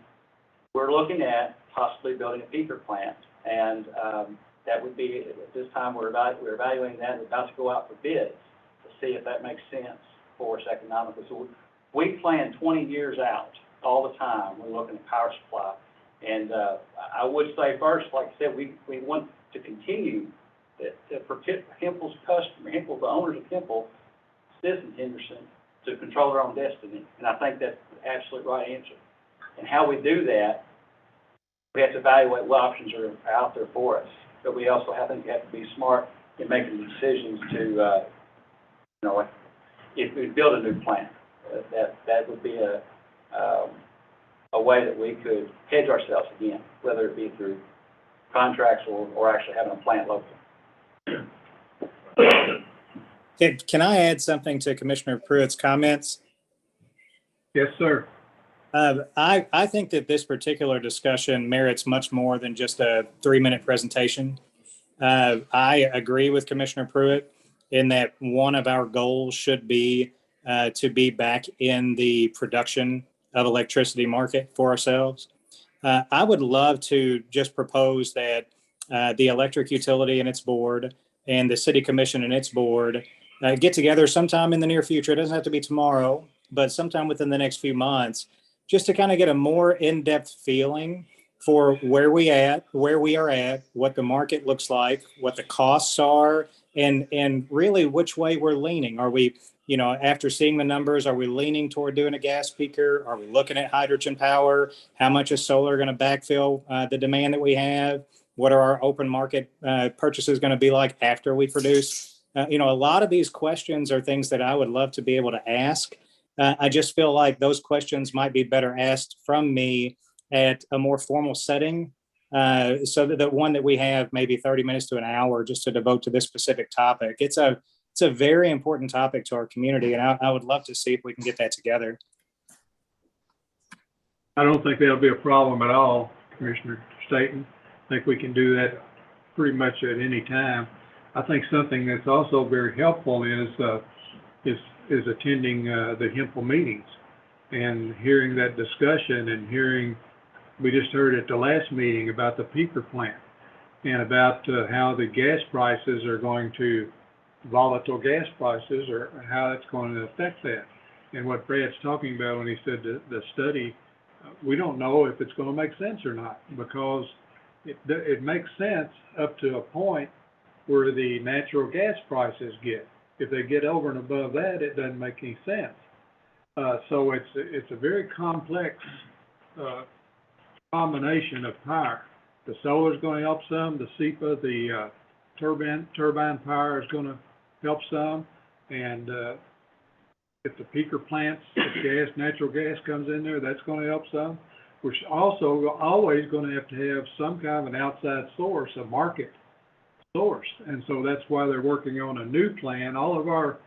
we're looking at possibly building a peaker plant. And that would be, at this time, we're evaluating that. We're about to go out for bids to see if that makes sense for us economically. So we plan 20 years out all the time. We're looking at power supply. And I would say first, like I said, we want to continue for Hempel's customer, Hempel, the owners of Hempel, citizens Henderson, to control their own destiny. And I think that's the absolute right answer. And how we do that, we have to evaluate what options are out there for us. But we also have to be smart in making decisions to, if we build a new plant, that would be a way that we could hedge ourselves again, whether it be through contracts or actually having a plant locally. Can I add something to Commissioner Pruitt's comments? Yes, sir. I think that this particular discussion merits much more than just a 3-minute presentation. I agree with Commissioner Pruitt in that one of our goals should be to be back in the production of electricity market for ourselves. I would love to just propose that the electric utility and its board and the city commission and its board get together sometime in the near future. It doesn't have to be tomorrow, but sometime within the next few months, just to kind of get a more in-depth feeling for where we are at, what the market looks like, what the costs are, and really which way we're leaning. Are we, after seeing the numbers, are we leaning toward doing a gas peaker? Are we looking at hydrogen power? How much is solar going to backfill the demand that we have? What are our open market purchases going to be like after we produce? A lot of these questions are things that I would love to be able to ask. I just feel like those questions might be better asked from me at a more formal setting, so that the one that we have maybe 30 minutes to an hour just to devote to this specific topic. It's a very important topic to our community, and I would love to see if we can get that together. I don't think that'll be a problem at all, Commissioner Staton. I think we can do that pretty much at any time. I think something that's also very helpful is attending the Hempel meetings and hearing that discussion and we just heard at the last meeting about the peaker plant and about how the gas prices are going to, volatile gas prices, or how it's going to affect that. And what Brad's talking about when he said the study, we don't know if it's going to make sense or not, because it makes sense up to a point where the natural gas prices get. If they get over and above that, it doesn't make any sense. So it's a very complex combination of power. The solar is going to help some. The SEPA, the turbine power is going to help some. And if the peaker plants, if natural gas comes in there, that's going to help some. We're also always going to have some kind of an outside source, a market source. And so that's why they're working on a new plan. All of our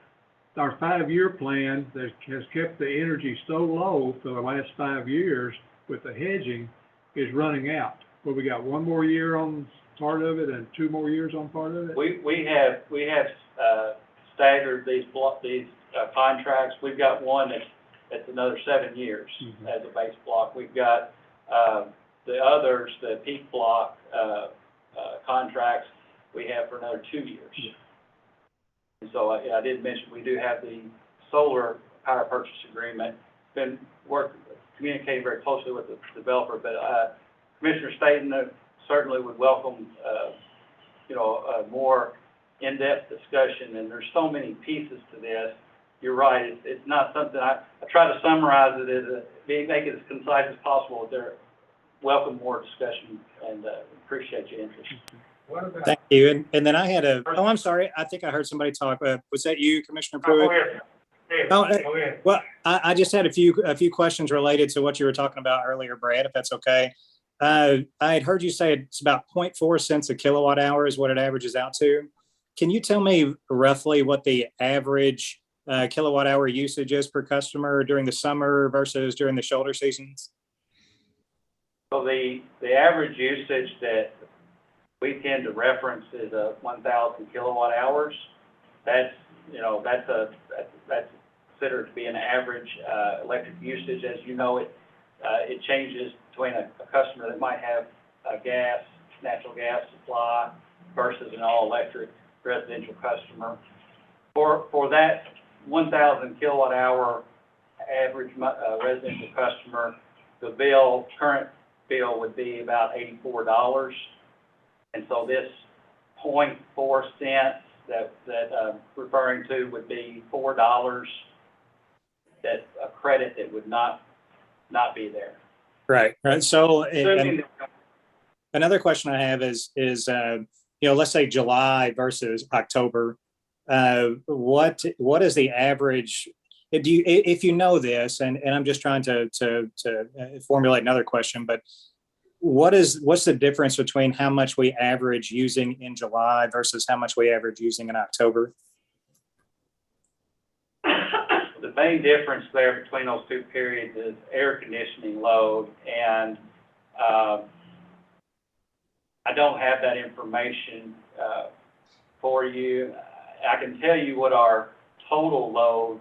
5-year plan that has kept the energy so low for the last 5 years with the hedging is running out. Well, we got 1 more year on part of it and 2 more years on part of it. We have staggered these contracts. We've got one that's another 7 years as a base block. We've got the others, the peak block contracts, we have for another 2 years. Yeah. And so I did mention we do have the solar power purchase agreement. Been communicating very closely with the developer, but Commissioner Staton certainly would welcome a more in-depth discussion. And there's so many pieces to this. You're right. It's not something I try to summarize it as make it as concise as possible. There, welcome more discussion, and appreciate your interest. Thank you. And then I had I'm sorry. I think I heard somebody talk. Was that you, Commissioner Pruitt? Go ahead. Well, I just had a few questions related to what you were talking about earlier, Brad, if that's okay. I had heard you say it's about 0.4 cents a kilowatt hour is what it averages out to. Can you tell me roughly what the average kilowatt hour usage is per customer during the summer versus during the shoulder seasons? So the average usage that we tend to reference is 1,000 kilowatt hours. That's, that's considered to be an average, electric usage. As you know, it changes between a customer that might have a natural gas supply versus an all-electric residential customer. For that 1,000 kilowatt hour average residential customer, the current bill would be about $84. And so this 0.4 cents that referring to would be $4 that a credit that would not be there. Right. So Assuming that another question I have is let's say July versus October. What is the average? If you know this, and I'm just trying to formulate another question, but what's the difference between how much we average using in July versus how much we average using in October? the main difference there between those two periods is air conditioning load, and I don't have that information for you. I can tell you what our total load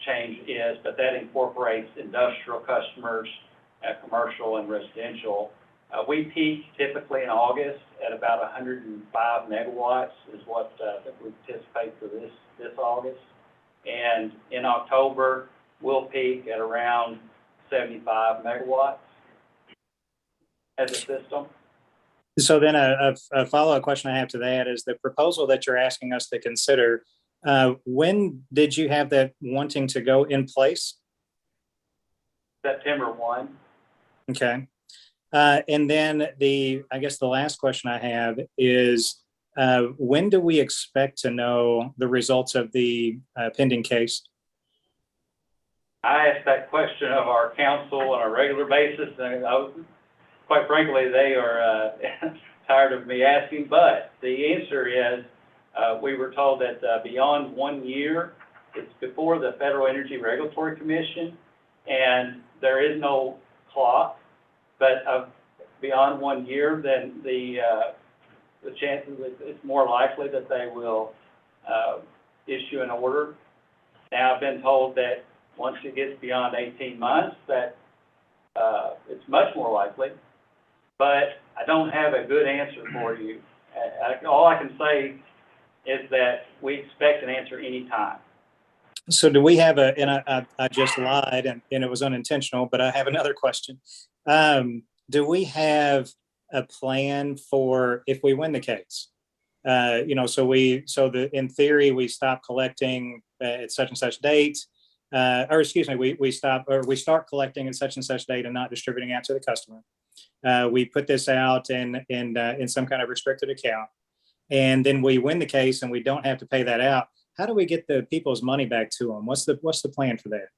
change is, but that incorporates industrial customers, commercial and residential. We peak typically in August at about 105 megawatts is what we anticipate for this August. And in October, we'll peak at around 75 megawatts as a system. So then a follow-up question I have to that is the proposal that you're asking us to consider, when did you have that wanting to go in place? September 1. Okay. And then I guess the last question I have is, when do we expect to know the results of the pending case? I ask that question of our council on a regular basis, and quite frankly, they are tired of me asking, but the answer is, we were told that beyond 1 year, it's before the Federal Energy Regulatory Commission, and there is no clock, but beyond 1 year, then the chances it's more likely that they will issue an order. Now, I've been told that once it gets beyond 18 months, that it's much more likely, but I don't have a good answer for you. All I can say is that we expect an answer anytime. So do we have and I just lied and it was unintentional, but I have another question. Do we have a plan for if we win the case? In theory, we stop collecting at such and such date, we start collecting at such and such date and not distributing out to the customer. We put this out in some kind of restricted account, and then we win the case and we don't have to pay that out. How do we get the people's money back to them? What's the plan for that?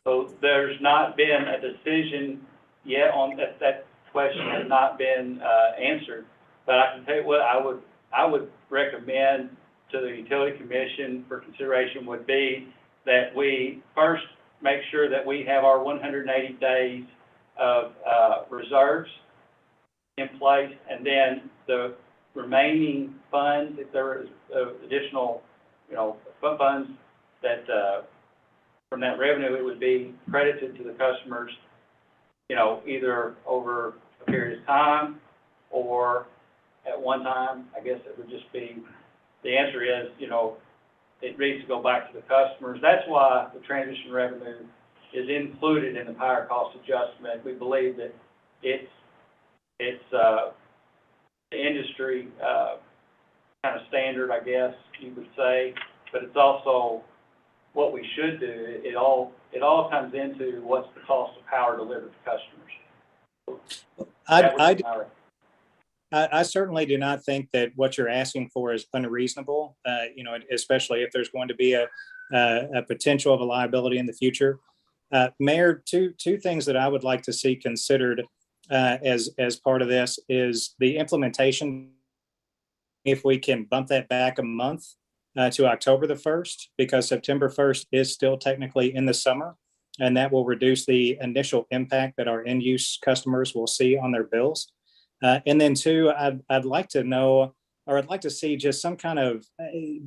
So there's not been a decision yet on that question has not been answered. But I can tell you what I would recommend to the Utility Commission for consideration would be that we first make sure that we have our 180 days of reserves in place, and then the remaining funds, if there is additional, funds that from that revenue, it would be credited to the customers, either over a period of time or at one time. I guess it would just be, the answer is, it needs to go back to the customers. That's why the transition revenue is included in the power cost adjustment. We believe that it's the industry kind of standard, I guess you would say, but it's also what we should do. It all comes into what's the cost of power delivered to customers. I certainly do not think that what you're asking for is unreasonable, especially if there's going to be a potential of a liability in the future. Mayor, two things that I would like to see considered as part of this is the implementation. If we can bump that back a month to October the 1st, because September 1st is still technically in the summer. and that will reduce the initial impact that our end use customers will see on their bills. And then two, I'd like to know, or I'd like to see just some kind of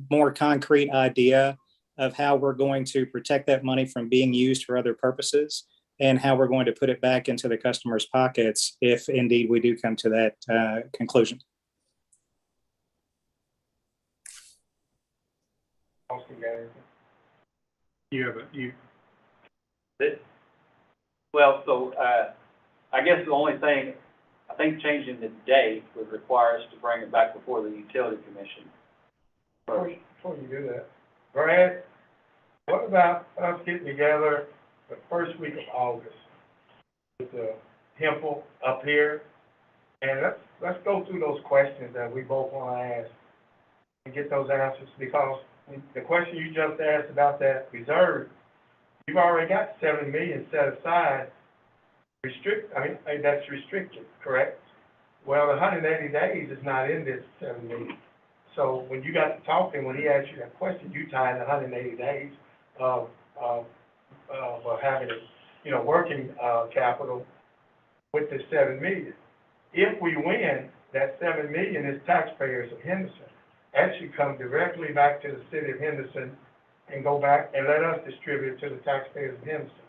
more concrete idea of how we're going to protect that money from being used for other purposes and how we're going to put it back into the customer's pockets if indeed we do come to that conclusion. Well, so, I guess the only thing, I think changing the date would require us to bring it back before the utility commission. Before you do that, Brad, what about us getting together the first week of August with the Hempel up here? And let's go through those questions that we both want to ask and get those answers, because the question you just asked about that reserve, you've already got 7 million set aside, that's restricted, correct? Well, the 180 days is not in this 7 million. So when you got to talking, when he asked you that question, you tied the 180 days of having it, working capital with the 7 million. If we win, that 7 million is taxpayers of Henderson. That should come directly back to the city of Henderson and go back and let us distribute it to the taxpayers of Henderson.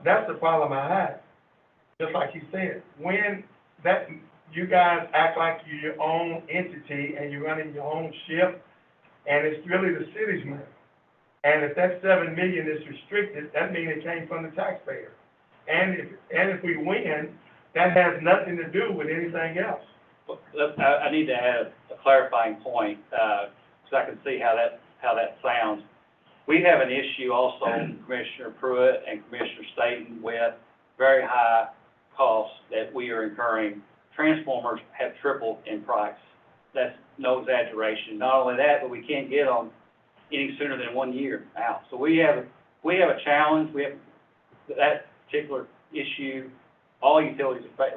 That's the problem I have. Just like you said, when that you guys act like you're your own entity and you're running your own ship, and it's really the city's money. And if that 7 million is restricted, that means it came from the taxpayer. And if we win, that has nothing to do with anything else. I need to add a clarifying point, so I can see how that sounds. We have an issue also, Commissioner Pruitt and Commissioner Staton, with very high costs that we are incurring. Transformers have tripled in price. That's no exaggeration. Not only that, but we can't get them any sooner than 1 year out. So we have a challenge. We have that particular issue. All utilities are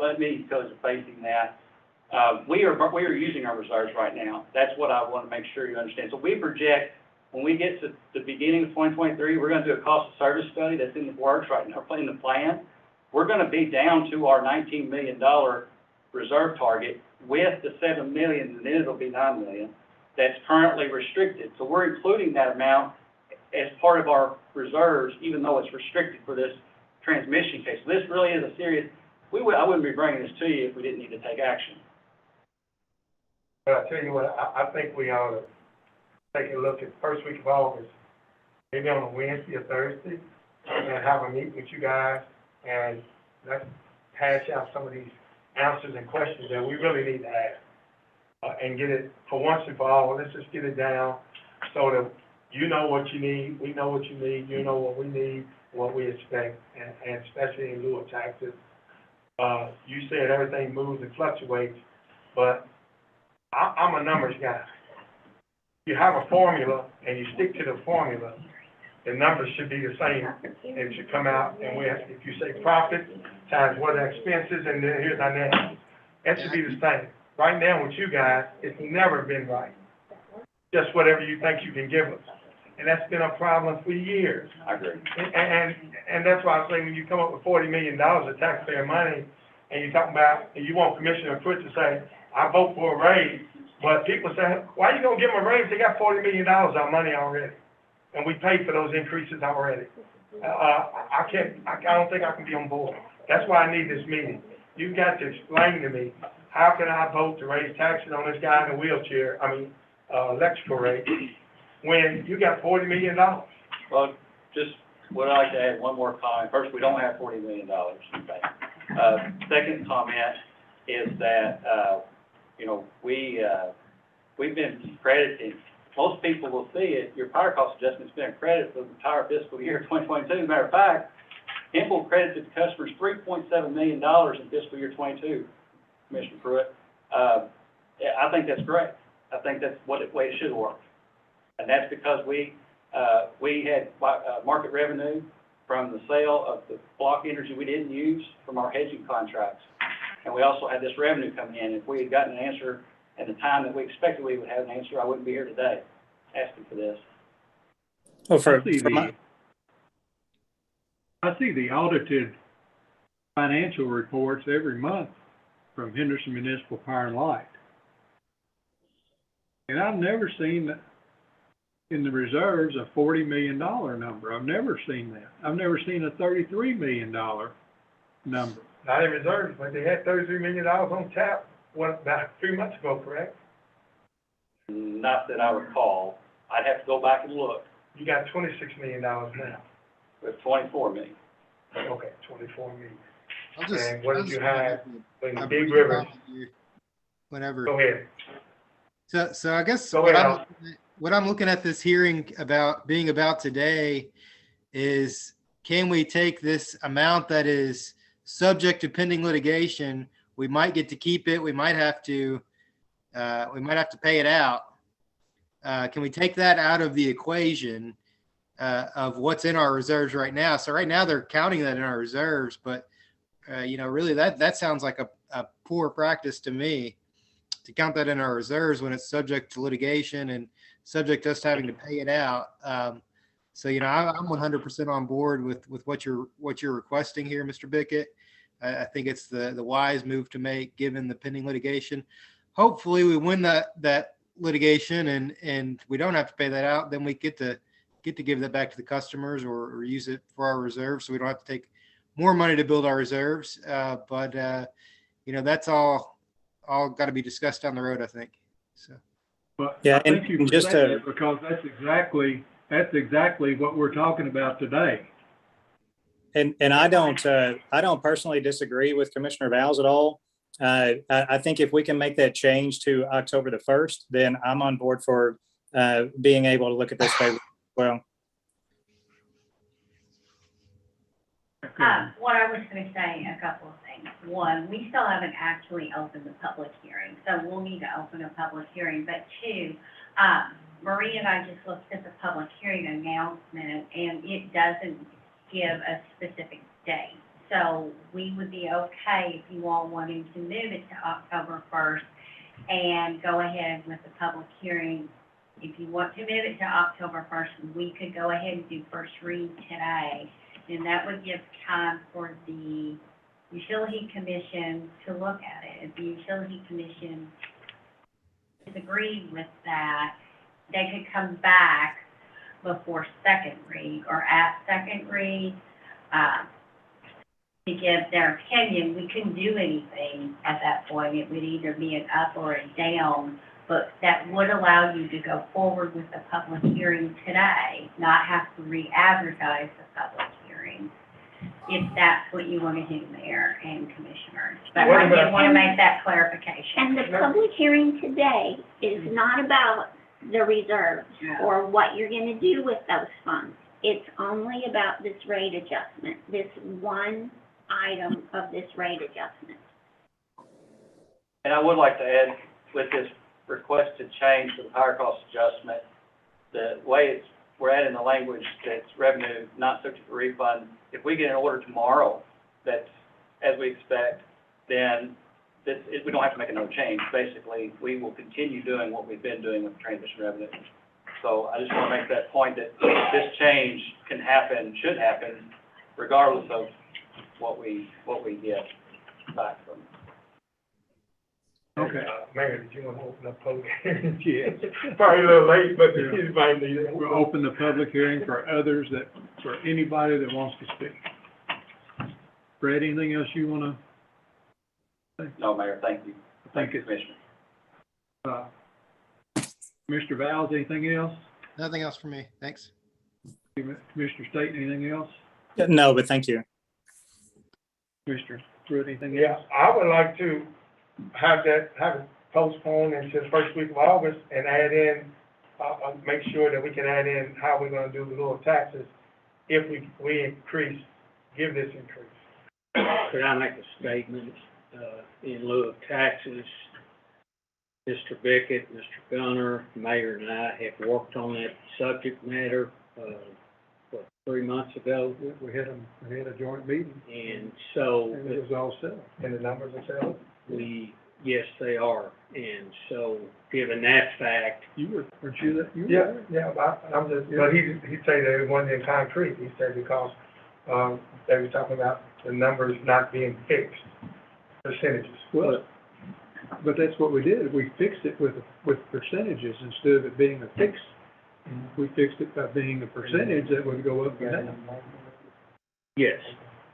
facing that. We are using our reserves right now. That's what I want to make sure you understand. So we project when we get to the beginning of 2023, we're going to do a cost of service study that's in the works right now, in the plan. We're going to be down to our $19 million reserve target with the 7 million, and then it'll be 9 million. That's currently restricted. So we're including that amount as part of our reserves, even though it's restricted for this transmission case. So this really is a serious, I wouldn't be bringing this to you if we didn't need to take action. But I tell you what, I think we ought to take a look at the first week of August, maybe on a Wednesday or Thursday, and have a meeting with you guys, and let's hash out some of these answers and questions that we really need to ask. And get it, for once and for all, let's just get it down so that you know what you need, we know what you need, you know what we need, what we expect, and especially in lieu of taxes. You said everything moves and fluctuates, but I'm a numbers guy. You have a formula and you stick to the formula, the numbers should be the same. It should come out, and if you say profit times what the expenses, and then here's our net, that should be the same. Right now with you guys, it's never been right. Just whatever you think you can give us. And that's been a problem for years. I agree. And that's why I say when you come up with $40 million of taxpayer money, and you talk about, and you want Commissioner Pruitt to say, I vote for a raise, but people say, why are you gonna give them a raise? They got $40 million of money already. And we paid for those increases already. I don't think I can be on board. That's why I need this meeting. You've got to explain to me, how can I vote to raise taxes on this guy in a wheelchair, electrical rate, when you got $40 million? Well, just would like to add one more comment. First, we don't have $40 million. Second comment is that, we've been crediting. Most people will see it. Your power cost adjustment's been a credit for the entire fiscal year 2022. Matter of fact, Hempel credited customers $3.7 million in fiscal year 22, Commissioner Pruitt. I think that's great. I think that's the way it should work. And that's because we had market revenue from the sale of the block energy we didn't use from our hedging contracts. And we also had this revenue coming in. If we had gotten an answer at the time that we expected we would have an answer, I wouldn't be here today asking for this. Well, I see the audited financial reports every month from Henderson Municipal Power and Light. And I've never seen in the reserves a $40 million number. I've never seen that. I've never seen a $33 million number. Not in reserves, but they had $33 million on tap, about 3 months ago, correct? Not that I recall. I'd have to go back and look. You got $26 million now. With 24 million. Okay, 24 million. I'll just- And what did I'll you just- have in a Big brief River? comment here. Whenever. Go ahead. So I guess Go what ahead, what I'm looking at this hearing about today is, can we take this amount that is subject to pending litigation? We might get to keep it. We might have to pay it out. Can we take that out of the equation of what's in our reserves right now? So right now they're counting that in our reserves, but really that sounds like a poor practice to me, to count that in our reserves when it's subject to litigation and subject to us having to pay it out. So I'm 100% on board with what you're requesting here, Mr. Bickett. I think it's the wise move to make given the pending litigation. Hopefully we win that litigation and we don't have to pay that out. Then we get to give that back to the customers or use it for our reserves, so we don't have to take more money to build our reserves. But that's all got to be discussed down the road, I think. So. But Yeah, I thank and you for just saying to- that, because that's exactly what we're talking about today. And I don't personally disagree with Commissioner Vowles at all. I think if we can make that change to October the 1st, then I'm on board for being able to look at this favorably as well. What I was gonna say, a couple of things. One, we still haven't actually opened the public hearing, so we'll need to open a public hearing. But two, Marie and I just looked at the public hearing announcement, and it doesn't give a specific date. So we would be okay if you all wanted to move it to October 1st and go ahead with the public hearing. If you want to move it to October 1st, we could go ahead and do first read today. And that would give time for the utility commission to look at it. If the utility commission disagreed with that, they could come back before second read or at second read to give their opinion. We couldn't do anything at that point. It would either be an up or a down, but that would allow you to go forward with the public hearing today, not have to re-advertise the public hearing, if that's what you want to do, Mayor and Commissioners. But I did want to make that clarification. And the public hearing today is not about the reserves or what you're gonna do with those funds. It's only about this rate adjustment, this one item of this rate adjustment. And I would like to add, with this requested change to the power cost adjustment, the way we're adding the language that's revenue not subject to refund, if we get an order tomorrow that's as we expect, then we don't have to make another change. Basically, we will continue doing what we've been doing with transmission revenue. So I just want to make that point that this change can happen, should happen, regardless of what we get back from. Okay. Mayor, did you want to open up public hearing? Yes. Probably a little late, but Yeah. anybody need it. We'll open the public hearing for anybody that wants to speak. Brad, anything else you want to? No, Mayor, thank you. Thank you, Commissioner. Mr. Vowles, anything else? Nothing else for me. Thanks. Commissioner State, anything else? No, but thank you. Commissioner Pruitt, anything else? Yeah, I would like to have it postponed until the first week of August and add in, make sure that we can add in how we're gonna do the little taxes if we increase, give this increase. Could I make a statement, in lieu of taxes? Mr. Bickett, Mr. Gunner, Mayor, and I have worked on that subject matter, 3 months ago. We had a joint meeting, And so and it was all settled. And the numbers are settled? yes, they are. And so, given that fact, Weren't you that? Yeah, but I'm just, but he said that it wasn't in concrete. He said because they were talking about the numbers not being fixed, percentages. Well, but that's what we did. We fixed it with percentages instead of it being a fix. We fixed it by being a percentage that would go up and down. Yes.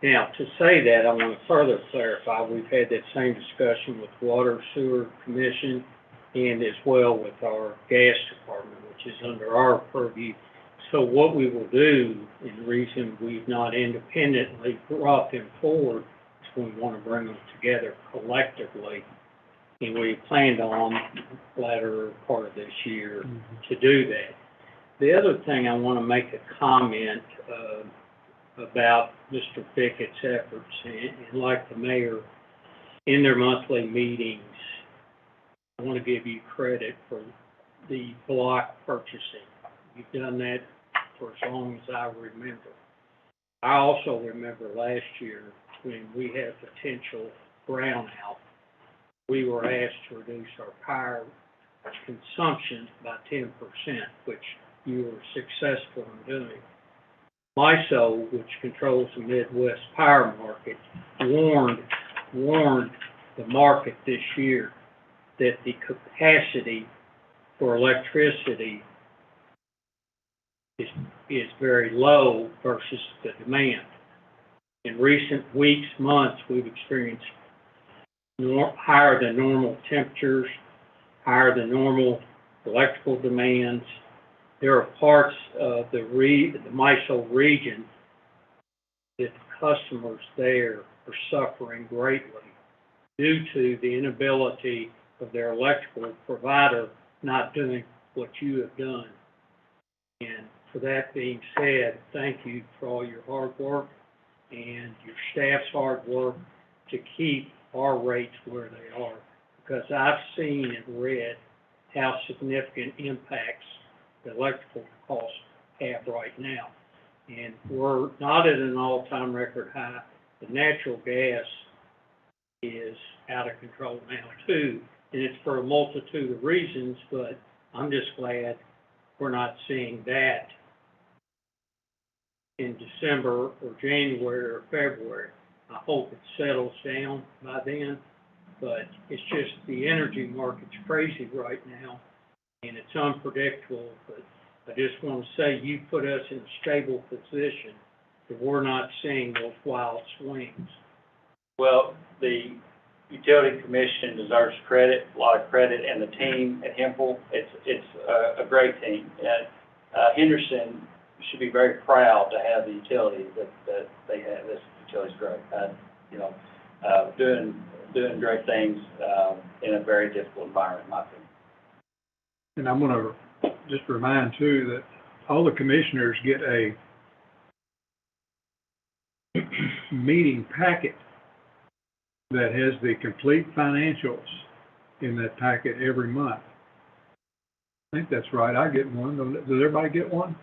Now, to say that, I want to further clarify, we've had that same discussion with Water Sewer Commission and as well with our gas department, which is under our purview. So what we will do, and the reason we've not independently brought them forward, is we want to bring them together collectively. And we planned on the latter part of this year to do that. The other thing I want to make a comment about Mr. Pickett's efforts, and like the mayor, in their monthly meetings, I want to give you credit for the block purchasing. You've done that for as long as I remember. I also remember last year when we had a potential brownout, we were asked to reduce our power consumption by 10%, which you were successful in doing. MISO, which controls the Midwest power market, warned the market this year that the capacity for electricity is very low versus the demand. In recent weeks, months, we've experienced higher than normal temperatures, higher than normal electrical demands. There are parts of the MISO region that the customers there are suffering greatly due to the inability of their electrical provider not doing what you have done. And for that being said, thank you for all your hard work and your staff's hard work to keep our rates where they are, because I've seen and read how significant impacts the electrical costs have right now. And we're not at an all-time record high. The natural gas is out of control now too, and it's for a multitude of reasons, but I'm just glad we're not seeing that in December or January or February. I hope it settles down by then, but it's just the energy market's crazy right now, and it's unpredictable. But I just want to say you put us in a stable position that we're not seeing those wild swings. Well, the Utility Commission deserves credit, a lot of credit, and the team at Hempel, it's a great team. And Henderson should be very proud to have the utility that they have. This utility's great. Doing great things in a very difficult environment, in my opinion. And I'm going to just remind too that all the commissioners get a meeting packet that has the complete financials in that packet every month. I think that's right. I get one. Does everybody get one?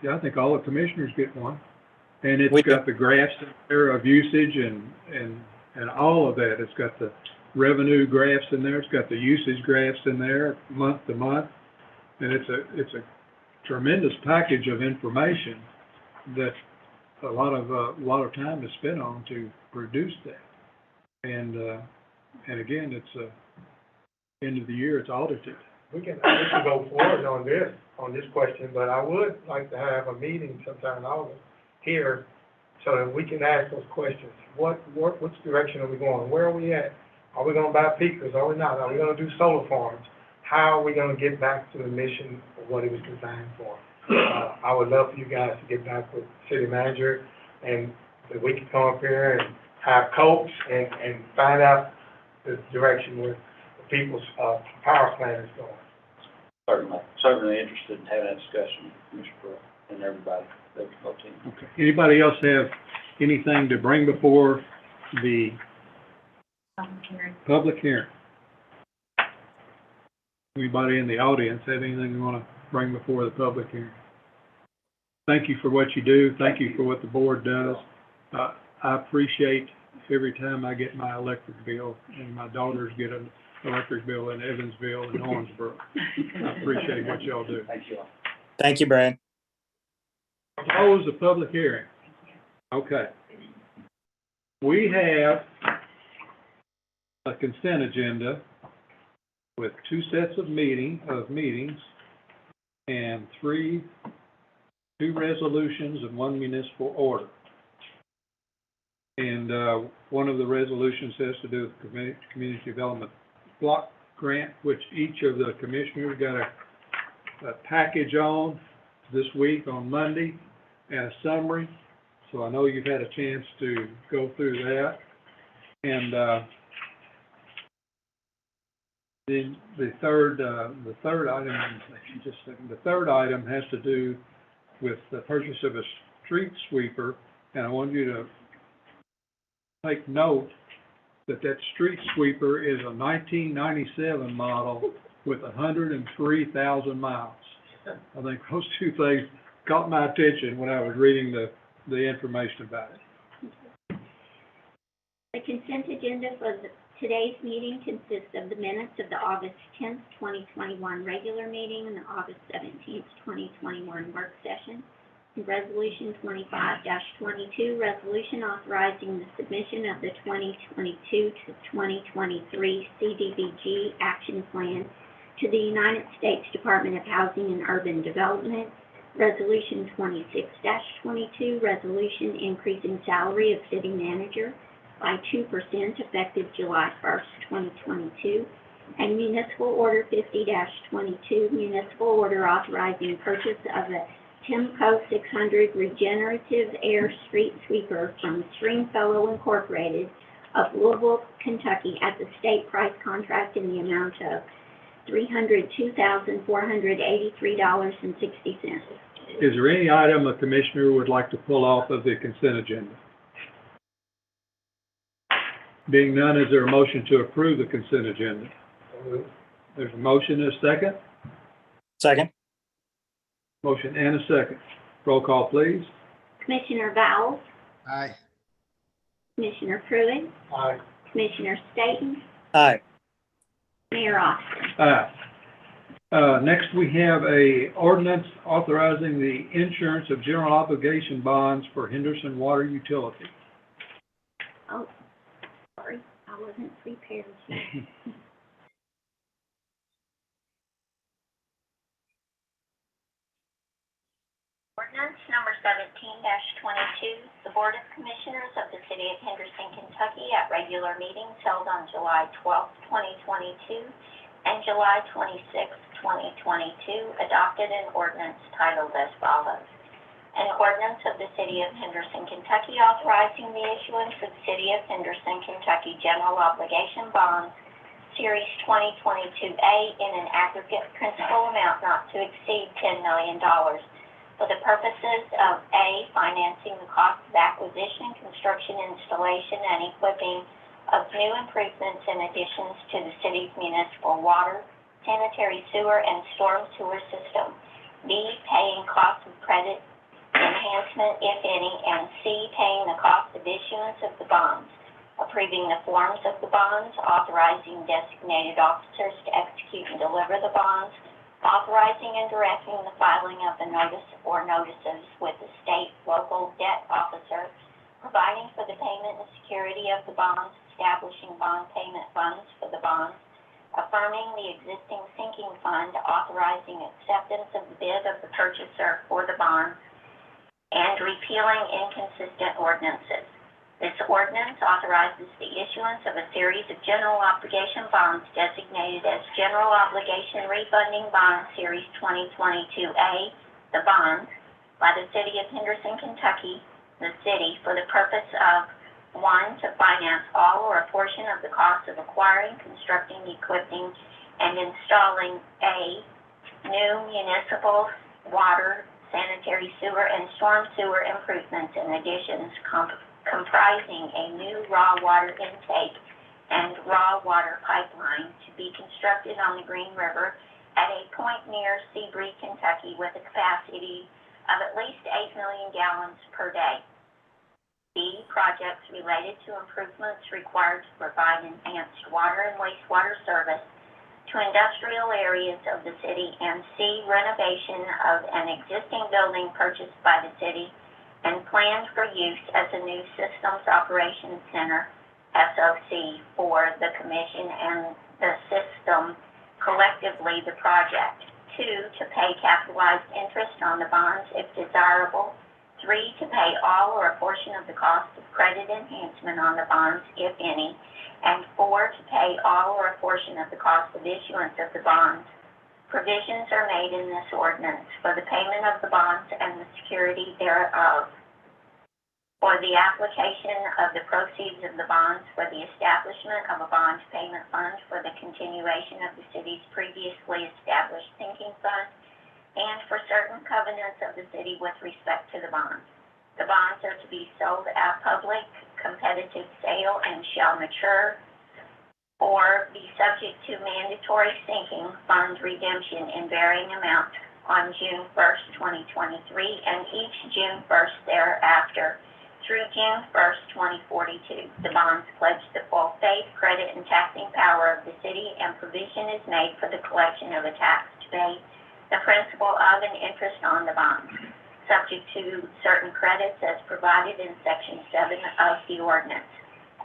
Yeah, I think all the commissioners get one. And it's got the graphs in there of usage and all of that. It's got the revenue graphs in there. It's got the usage graphs in there month to month. And it's a tremendous package of information that a lot of time is spent on to produce that. And again, it's end of the year, it's audited. We can go forward on this question, but I would like to have a meeting sometime in August here so that we can ask those questions. Which direction are we going? Where are we at? Are we going to buy peakers? Are we not? Are we going to do solar farms? How are we going to get back to the mission of what it was designed for? I would love for you guys to get back with the city manager and that we can come up here and have coach and find out the direction where the people's power plant is going. Certainly interested in having that discussion, Mr. Brooke, and everybody, the whole team. Okay. Anybody else have anything to bring before the public hearing? Anybody in the audience have anything they want to bring before the public hearing? Thank you for what you do. Thank you for what the board does. I appreciate every time I get my electric bill and my daughters get an electric bill in Evansville and Owensboro. I appreciate what y'all do. Thank you all. Thank you, Brad. close the public hearing. Okay. We have a consent agenda with two sets of meetings and two resolutions and one municipal order. And one of the resolutions has to do with community development block grant, which each of the commissioners got a package on this week on Monday and a summary. So I know you've had a chance to go through that. And the third item has to do with the purchase of a street sweeper, and I want you to take note that street sweeper is a 1997 model with 103,000 miles. I think those two things caught my attention when I was reading the information about it. The consent agenda for today's meeting consists of the minutes of the August 10th, 2021 regular meeting and the August 17th, 2021 work session. And Resolution 25-22, resolution authorizing the submission of the 2022 to 2023 CDBG action plan to the United States Department of Housing and Urban Development. Resolution 26-22, resolution increasing salary of city manager by 2% effective July 1st, 2022. And Municipal Order 50-22, municipal order authorizing purchase of a Timco 600 regenerative air street sweeper from Stringfellow Incorporated of Louisville, Kentucky at the state price contract in the amount of $302,483.60. Is there any item a commissioner would like to pull off of the consent agenda? Being none, is there a motion to approve the consent agenda? There's a motion and a second? Second. Motion and a second. Roll call, please. Commissioner Vowles, Aye. Commissioner Pruitt, Aye. Commissioner Staton, Aye. Mayor Austin. Aye. Next, we have a ordinance authorizing the insurance of general obligation bonds for Henderson Water Utility. Oh, sorry, I wasn't prepared. Ordinance number 17-22, the Board of Commissioners of the City of Henderson, Kentucky at regular meetings held on July 12th, 2022 and July 26th, 2022, adopted an ordinance titled as follows. An ordinance of the City of Henderson, Kentucky authorizing the issuance of City of Henderson, Kentucky general obligation bonds, Series 2022A in an aggregate principal amount not to exceed $10 million. For the purposes of A, financing the cost of acquisition, construction, installation, and equipping of new improvements and additions to the city's municipal water, sanitary sewer, and storm sewer system. B, paying costs of credit enhancement, if any, and C, paying the cost of issuance of the bonds. Approving the forms of the bonds, authorizing designated officers to execute and deliver the bonds, authorizing and directing the filing of the notice or notices with the state, local debt officer, providing for the payment and security of the bonds, establishing bond payment funds for the bonds, affirming the existing sinking fund, authorizing acceptance of the bid of the purchaser for the bonds, and repealing inconsistent ordinances. This ordinance authorizes the issuance of a series of general obligation bonds designated as General Obligation Refunding Bond Series 2022A, the bonds, by the City of Henderson, Kentucky, the city, for the purpose of 1, to finance all or a portion of the cost of acquiring, constructing, equipping, and installing A, new municipal water, sanitary sewer, and storm sewer improvements and additions comprising a new raw water intake and raw water pipeline to be constructed on the Green River at a point near Seabury, Kentucky, with a capacity of at least 8 million gallons per day. B, projects related to improvements required to provide enhanced water and wastewater service to industrial areas of the city, and C, renovation of an existing building purchased by the city and planned for use as a new Systems Operations Center, SOC, for the commission and the system, collectively the project. 2, to pay capitalized interest on the bonds if desirable. 3, to pay all or a portion of the cost of credit enhancement on the bonds, if any. And 4, to pay all or a portion of the cost of issuance of the bonds. Provisions are made in this ordinance for the payment of the bonds and the security thereof, for the application of the proceeds of the bonds, for the establishment of a bond payment fund, for the continuation of the city's previously established sinking fund, and for certain covenants of the city with respect to the bonds. The bonds are to be sold at public competitive sale and shall mature or be subject to mandatory sinking fund redemption in varying amounts on June 1st, 2023, and each June 1st thereafter through June 1st, 2042. The bonds pledge the full faith, credit, and taxing power of the city, and provision is made for the collection of a tax to pay the principal of and interest on the bonds, subject to certain credits as provided in Section 7 of the ordinance.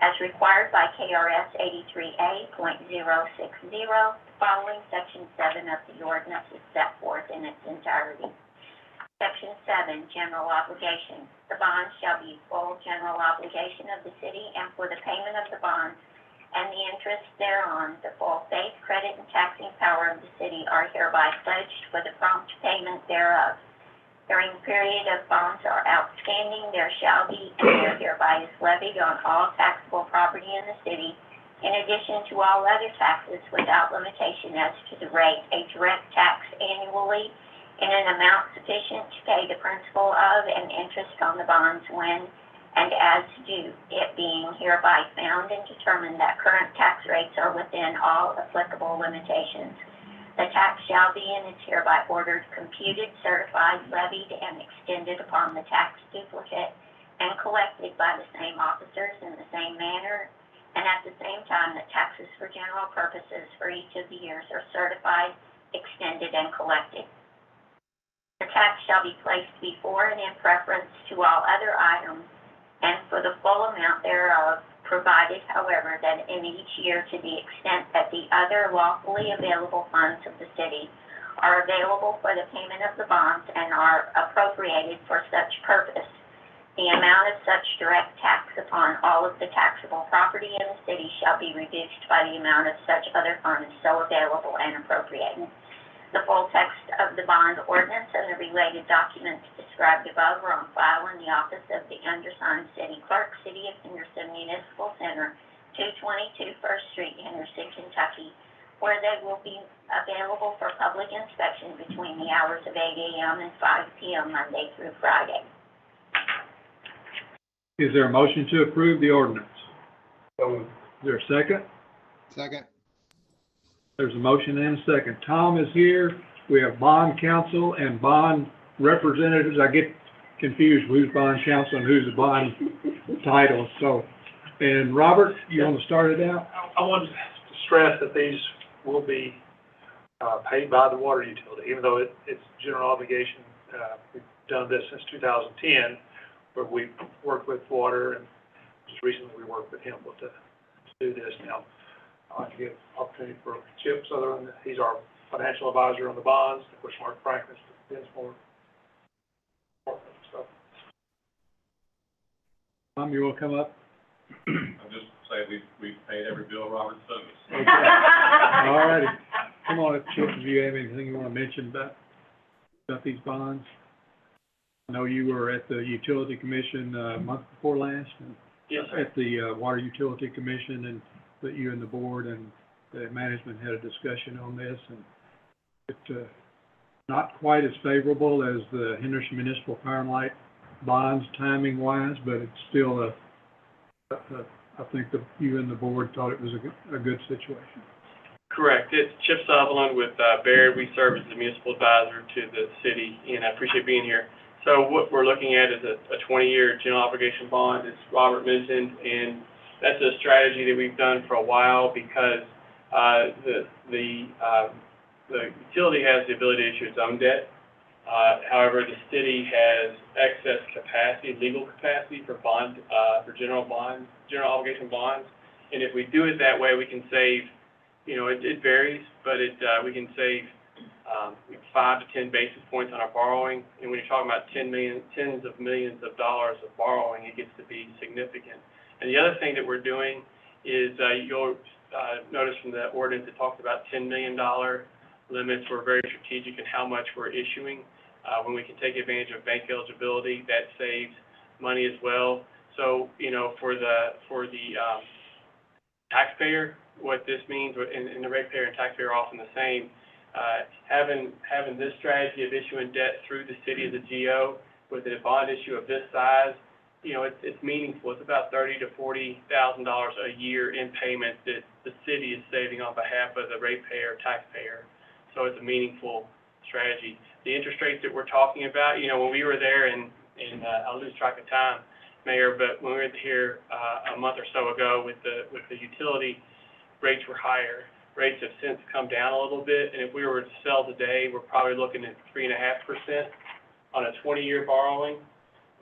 As required by KRS 83A.060, following Section 7 of the ordinance is set forth in its entirety. Section 7, General Obligation. The bonds shall be full general obligation of the city, and for the payment of the bonds and the interest thereon, the full faith, credit, and taxing power of the city are hereby pledged for the prompt payment thereof. During the period of bonds are outstanding, there shall be, and there hereby is levied on all taxable property in the city, in addition to all other taxes without limitation as to the rate, a direct tax annually in an amount sufficient to pay the principal of and interest on the bonds when and as due, it being hereby found and determined that current tax rates are within all applicable limitations. The tax shall be and is hereby ordered, computed, certified, levied, and extended upon the tax duplicate and collected by the same officers in the same manner, and at the same time that taxes for general purposes for each of the years are certified, extended, and collected. The tax shall be placed before and in preference to all other items, and for the full amount thereof, provided, however, that in each year, to the extent that the other lawfully available funds of the city are available for the payment of the bonds and are appropriated for such purpose, the amount of such direct tax upon all of the taxable property in the city shall be reduced by the amount of such other funds so available and appropriated. The full text of the bond ordinance and the related documents described above are on file in the office of the undersigned city clerk, City of Henderson Municipal Center, 222 First Street, Henderson, Kentucky, where they will be available for public inspection between the hours of 8 a.m. and 5 p.m. Monday through Friday. Is there a motion to approve the ordinance? So, Is there a second? Second. There's a motion and a second. Tom is here. We have bond counsel and bond representatives. I get confused who's bond counsel and who's the bond title. So, and Robert, you want to start it out? I want to stress that these will be paid by the water utility, even though it's general obligation. We've done this since 2010, where we've worked with water, and just recently we worked with him to do this. Now, I'd like to give opportunity for Chip Sutherland. He's our financial advisor on the bonds. Of course, Mark Franklin's been more stuff. Tom, you want to come up? I'll just say we've paid every bill Robert owes us. Okay. All righty. Come on up, Chip, if you have anything you want to mention about these bonds. I know you were at the Utility Commission month before last. And Yes, sir. at the Water Utility Commission, and that you and the board and the management had a discussion on this, and it's not quite as favorable as the Henderson Municipal Fire and Light bonds timing-wise, but it's still I think that you and the board thought it was a good situation. Correct. It's Chip Sutherland with Baird. We serve as the municipal advisor to the city, and I appreciate being here. So what we're looking at is a 20-year general obligation bond, as Robert mentioned, and that's a strategy that we've done for a while because The utility has the ability to issue its own debt. However, the city has excess capacity, legal capacity for general obligation bonds. And if we do it that way, we can save, it varies, but we can save 5 to 10 basis points on our borrowing. And when you're talking about tens of millions of dollars of borrowing, it gets to be significant. And the other thing that we're doing is you'll notice from the ordinance it talks about $10 million limits. We're very strategic in how much we're issuing. When we can take advantage of bank eligibility, that saves money as well. So, for the taxpayer, what this means, and the ratepayer and taxpayer are often the same, having this strategy of issuing debt through the city as a GO with a bond issue of this size, it's meaningful. It's about $30,000 to $40,000 a year in payments that the city is saving on behalf of the ratepayer, taxpayer. So it's a meaningful strategy. The interest rates that we're talking about, when we were there, and I'll lose track of time, Mayor, but when we were here a month or so ago with the utility, rates were higher. Rates have since come down a little bit, and if we were to sell today, we're probably looking at 3.5% on a 20-year borrowing,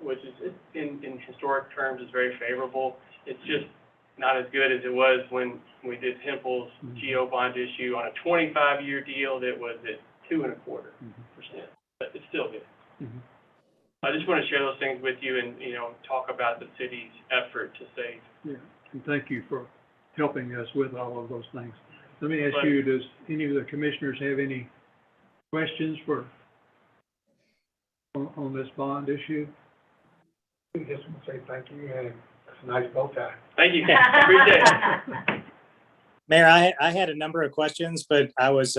which is, in historic terms, is very favorable. It's just not as good as it was when we did Temple's GO bond issue on a 25-year deal that was at 2.25%, but it's still good. I just want to share those things with you and, talk about the city's effort to save. Yeah, and thank you for helping us with all of those things. Let me ask you, does any of the commissioners have any questions on this bond issue? I just want to say thank you, and it's a nice bow tie. Thank you. Appreciate it. Mayor, I had a number of questions, but I was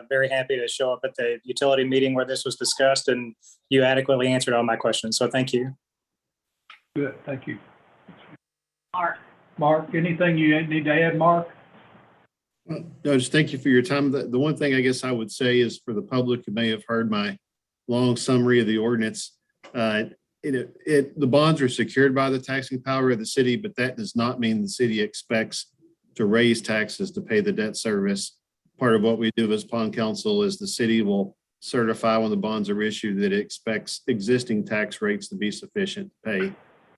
very happy to show up at the utility meeting where this was discussed, and you adequately answered all my questions. So thank you. Good, thank you. Mark, Anything you need to add, Mark? No, just thank you for your time. The one thing I guess I would say is for the public who may have heard my long summary of the ordinance, the bonds are secured by the taxing power of the city, but that does not mean the city expects to raise taxes to pay the debt service. Part of what we do as bond council is the city will certify when the bonds are issued that it expects existing tax rates to be sufficient to pay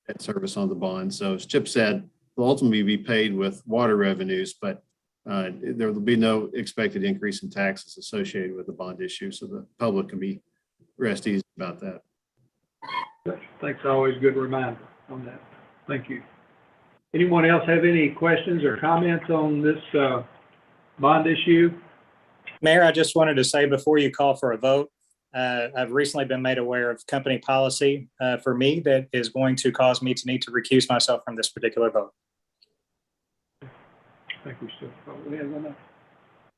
debt service on the bond. So as Chip said, will ultimately be paid with water revenues, but there will be no expected increase in taxes associated with the bond issue. So the public can be rest easy about that. Thanks, always good reminder on that. Thank you. Anyone else have any questions or comments on this bond issue? Mayor, I just wanted to say before you call for a vote, I've recently been made aware of company policy for me that is going to cause me to need to recuse myself from this particular vote. I think we still probably have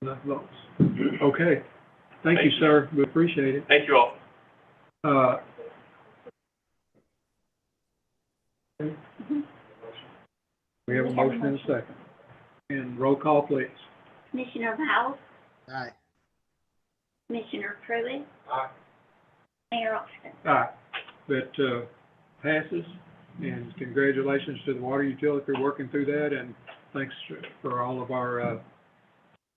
enough votes. Okay. Thank you, sir. We appreciate it. Thank you all. We have a motion and a second. And roll call, please. Commissioner Howell, Aye. Commissioner Pruitt, Aye. Mayor Austin. Aye. That passes, and congratulations to the water utility for working through that, and thanks for all of our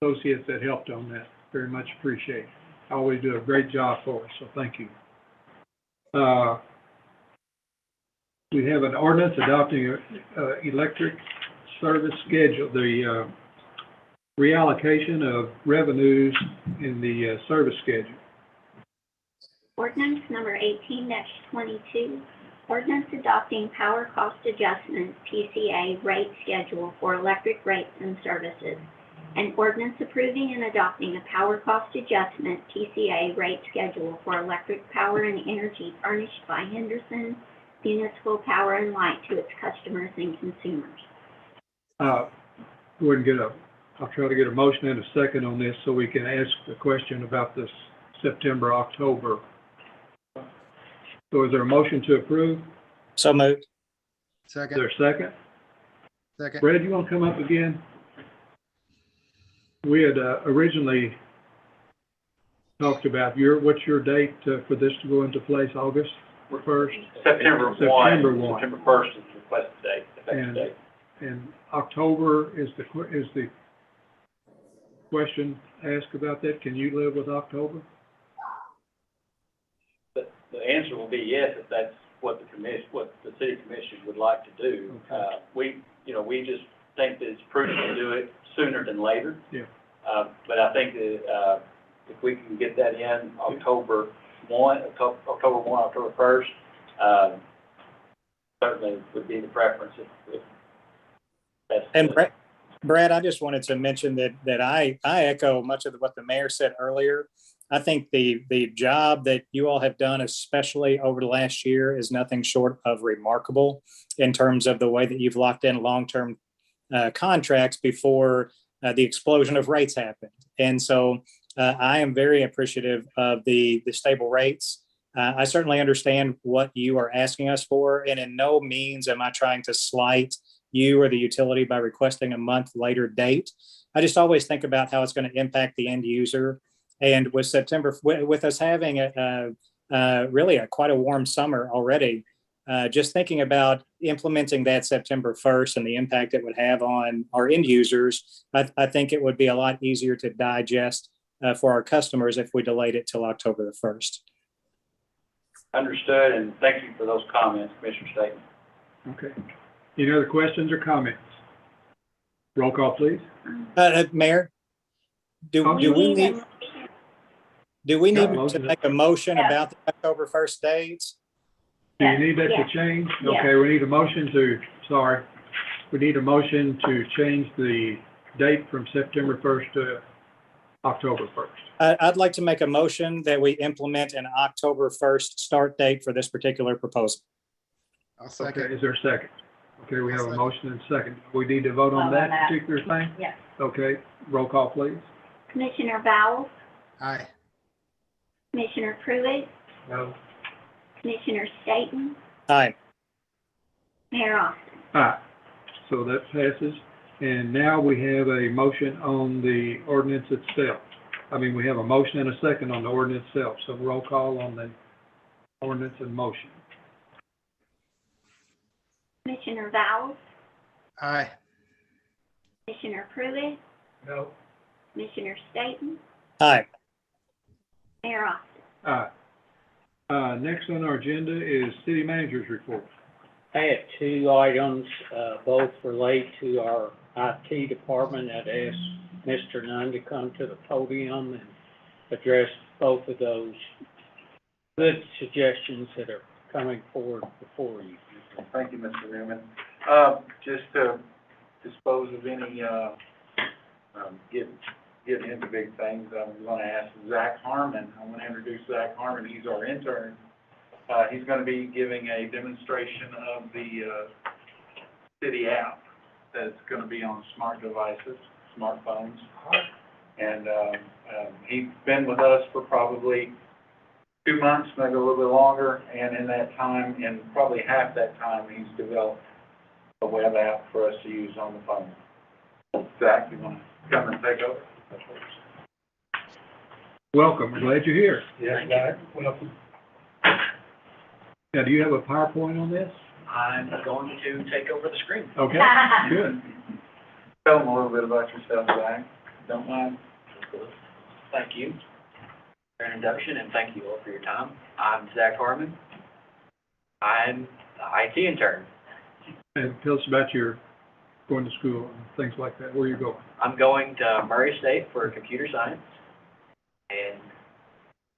associates that helped on that. Very much appreciate it. Always do a great job for us, so thank you. We have an ordinance adopting electric service schedule, the reallocation of revenues in the service schedule. Ordinance number 18-22, ordinance adopting power cost adjustment, PCA, rate schedule for electric rates and services. An ordinance approving and adopting a power cost adjustment, PCA, rate schedule for electric power and energy furnished by Henderson Municipal Power and Light to its customers and consumers. Go ahead and I'll try to get a motion and a second on this so we can ask the question about this September, October. So is there a motion to approve? So moved. Is Second. there a second? Second. Brad, you want to come up again? We had originally talked about what's your date for this to go into place, August 1st? September 1. September 1. September 1st is the requested date, effective date. And October is the question asked about that? Can you live with October? The answer will be yes, if that's what what the city commission would like to do. Okay. We just think that it's prudent to do it sooner than later. Yeah. But I think that, if we can get that in October 1st, certainly would be the preference if that's. And Brad, I just wanted to mention that I echo much of what the mayor said earlier. I think the job that you all have done, especially over the last year, is nothing short of remarkable in terms of the way that you've locked in long-term contracts before the explosion of rates happened. And so I am very appreciative of the stable rates. I certainly understand what you are asking us for, and in no means am I trying to slight you or the utility by requesting a month later date. I just always think about how it's going to impact the end user. And with September, with us having really quite a warm summer already, just thinking about implementing that September 1st and the impact it would have on our end users, I think it would be a lot easier to digest for our customers if we delayed it till October the 1st. Understood, and thank you for those comments, Commissioner Staton. Okay. Any other questions or comments? Roll call, please. Mayor, do we need to make a motion about the October 1st dates? Do you need that to change? Okay, we need a motion to change the date from September 1st to October 1st. I'd like to make a motion that we implement an October 1st start date for this particular proposal. I'll second. Okay, is there a second? Okay, we have a motion and a second. We need to vote on that particular thing? Yes. Okay, roll call, please. Commissioner Vowles, Aye. Commissioner Pruitt, No. Commissioner Staton, Aye. Mayor Austin. Aye. So that passes. And now we have a motion on the ordinance itself. We have a motion and a second on the ordinance itself. So roll call on the ordinance in motion. Commissioner Vowles, Aye. Commissioner Pruitt, No. Commissioner Staton, Aye. Mayor Austin. Aye. Next on our agenda is city manager's report. I have two items, both relate to our IT department. I'd ask Mr. Nunn to come to the podium and address both of those good suggestions that are coming forward before you. Thank you, Mr. Newman. Just to dispose of any, getting into big things, I'm going to ask Zach Harmon. I want to introduce Zach Harmon. He's our intern. He's going to be giving a demonstration of the city app that's going to be on smart devices, smartphones. And he's been with us for probably 2 months, maybe a little bit longer, and in that time, in probably half that time, he's developed a web app for us to use on the phone. Zach, you want to come and take over? Welcome, we're glad you're here. Yes, Zach. Welcome. Now, do you have a PowerPoint on this? I'm going to take over the screen. Okay, good. Tell them a little bit about yourself, Zach. Don't mind. Thank you for your introduction, and thank you all for your time. I'm Zach Harmon. I'm the IT intern. And tell us about your going to school and things like that. Where are you going? I'm going to Murray State for computer science, and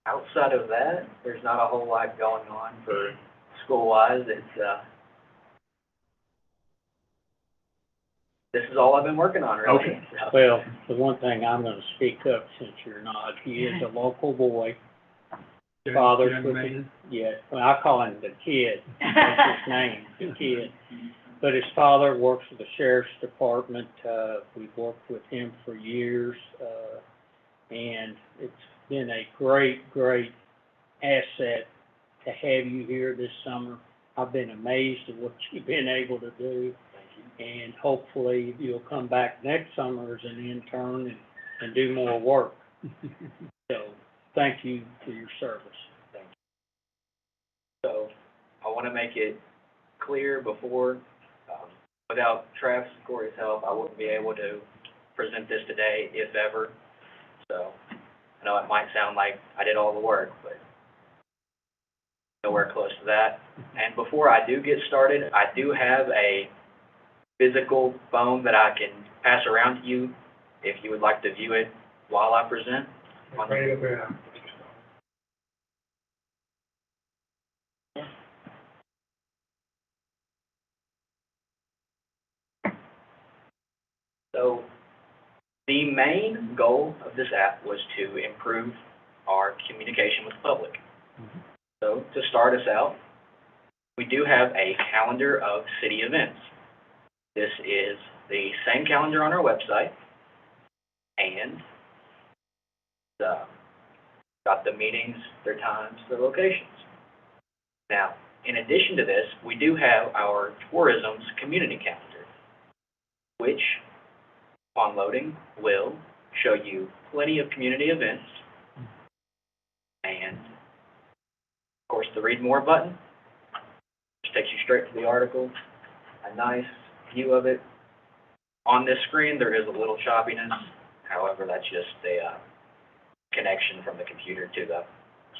outside of that, there's not a whole lot going on for school-wise. This is all I've been working on, really. Okay. So. Well, the one thing I'm going to speak up since you're not, he is a local boy. Father's Young with man. him. Yeah, well, I call him the kid. That's his name, the kid. But his father works for the sheriff's department. We've worked with him for years, and it's been a great, great asset to have you here this summer. I've been amazed at what you've been able to do. And hopefully you'll come back next summer as an intern and do more work. So thank you for your service. Thank you. So I want to make it clear before, without Travis and Corey's help, I wouldn't be able to present this today, if ever. So, I know it might sound like I did all the work, but nowhere close to that. And before I do get started, I do have a physical phone that I can pass around to you if you would like to view it while I present. Right up there. So the main goal of this app was to improve our communication with the public. So to start us out, we do have a calendar of city events. This is the same calendar on our website, and got the meetings, their times, their locations. Now, in addition to this, we do have our tourism's community calendar, which, upon loading, will show you plenty of community events, and, of course, the Read More button, which takes you straight to the article, a nice view of it. On this screen, there is a little choppiness. However, that's just a connection from the computer to the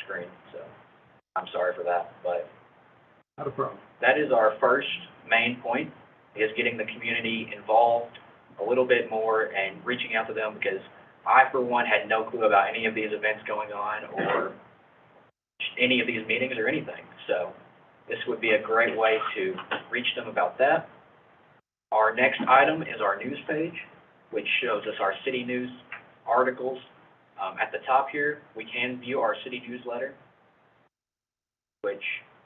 screen, so I'm sorry for that, but Not a problem. that is our first main point, is getting the community involved a little bit more and reaching out to them, because I, for one, had no clue about any of these events going on or any of these meetings or anything. So this would be a great way to reach them about that. Our next item is our news page, which shows us our city news articles. At the top here, we can view our city newsletter, which,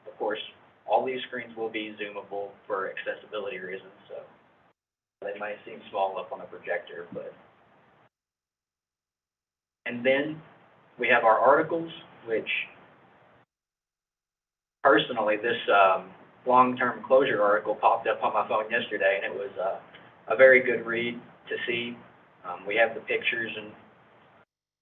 of course, all these screens will be zoomable for accessibility reasons, so they might seem small up on a projector, but. And then we have our articles, which personally, this long-term closure article popped up on my phone yesterday, and it was a very good read to see. We have the pictures and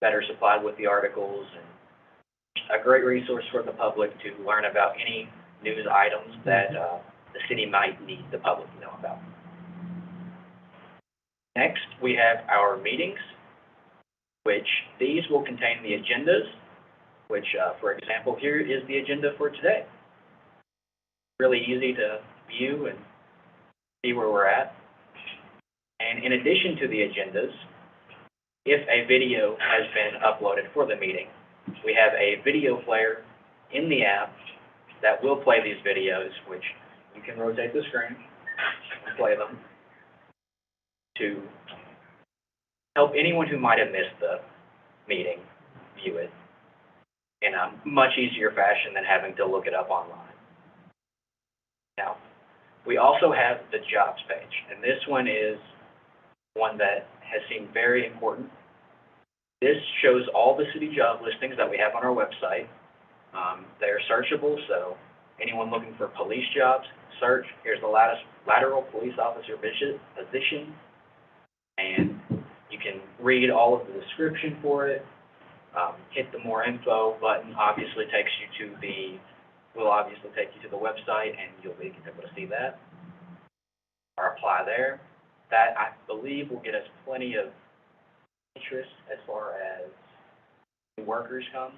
better supplied with the articles, and a great resource for the public to learn about any news items that the city might need the public to know about. Next, we have our meetings, which these will contain the agendas, which, for example, here is the agenda for today. Really easy to view and see where we're at. And in addition to the agendas, if a video has been uploaded for the meeting, we have a video player in the app that will play these videos, which you can rotate the screen and play them to help anyone who might have missed the meeting view it in a much easier fashion than having to look it up online. Now, we also have the jobs page, and this one is one that has seemed very important. This shows all the city job listings that we have on our website. They're searchable, so anyone looking for police jobs, search. Here's the lateral police officer position, and you can read all of the description for it. Hit the more info button, obviously takes you to the, will obviously take you to the website, and you'll be able to see that or apply there. That, I believe, will get us plenty of interest as far as new workers come.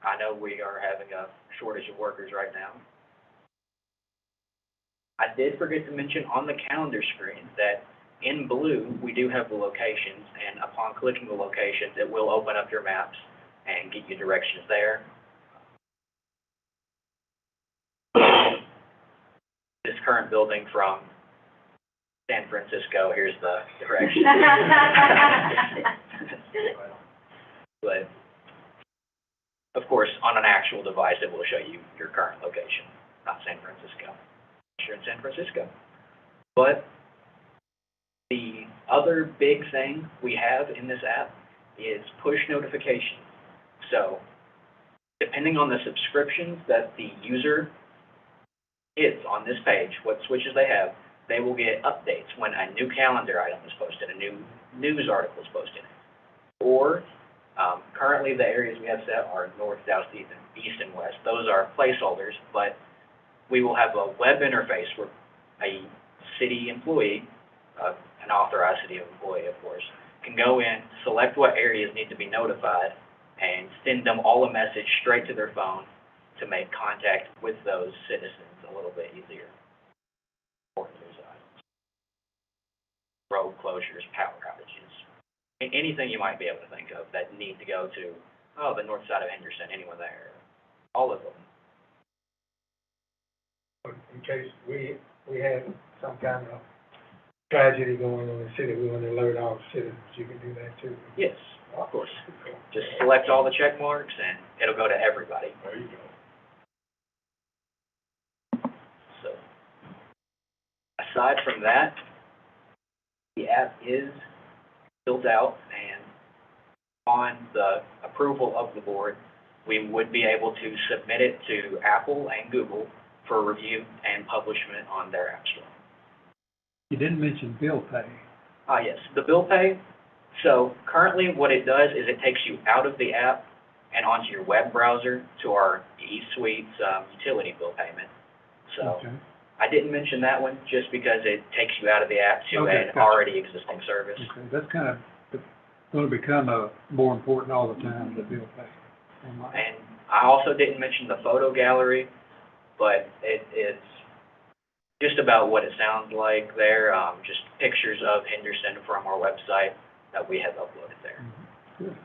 I know we are having a shortage of workers right now. I did forget to mention on the calendar screen that in blue, we do have the locations, and upon clicking the locations, it will open up your maps and get you directions there. This current building from San Francisco, here's the directions. But, of course, on an actual device, it will show you your current location, not San Francisco. You're in San Francisco. But the other big thing we have in this app is push notifications. So, depending on the subscriptions that the user hits on this page, what switches they have, they will get updates when a new calendar item is posted, a new news article is posted. Or, currently the areas we have set are north, south, east, and west. Those are placeholders, but we will have a web interface where a city employee, an authorized city employee, of course, can go in, select what areas need to be notified, and send them all a message straight to their phone to make contact with those citizens a little bit easier. Important news items. Road closures, power outages, anything you might be able to think of that need to go to, the north side of Henderson, anyone there, all of them. In case we had some kind of tragedy going on in the city, we want to alert all citizens, you can do that too. Yes, of course. Just select all the check marks and it'll go to everybody. There you go. So, aside from that, the app is built out, and on the approval of the board, we would be able to submit it to Apple and Google for review and publishment on their app store. You didn't mention bill pay. Yes, the bill pay. So currently what it does is it takes you out of the app and onto your web browser to our eSuites utility bill payment. So Okay. I didn't mention that one just because it takes you out of the app to Okay, an gotcha. already existing service. Okay, that's kind of going to become more important all the time, the bill pay. And I also didn't mention the photo gallery, but it's just about what it sounds like there, just pictures of Henderson from our website that we have uploaded there. Good.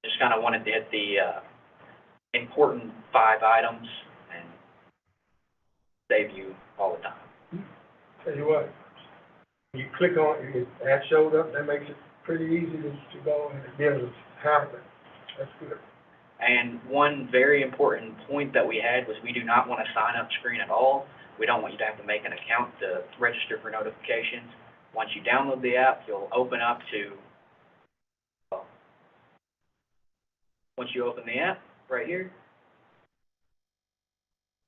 Just kind of wanted to hit the important 5 items and save you all the time. Tell you what, you click on, it, that showed up, that makes it pretty easy to go and be able to handle it. That's good. And one very important point that we had was we do not want a sign-up screen at all. We don't want you to have to make an account to register for notifications. Once you download the app, you'll open up to, once you open the app, right here,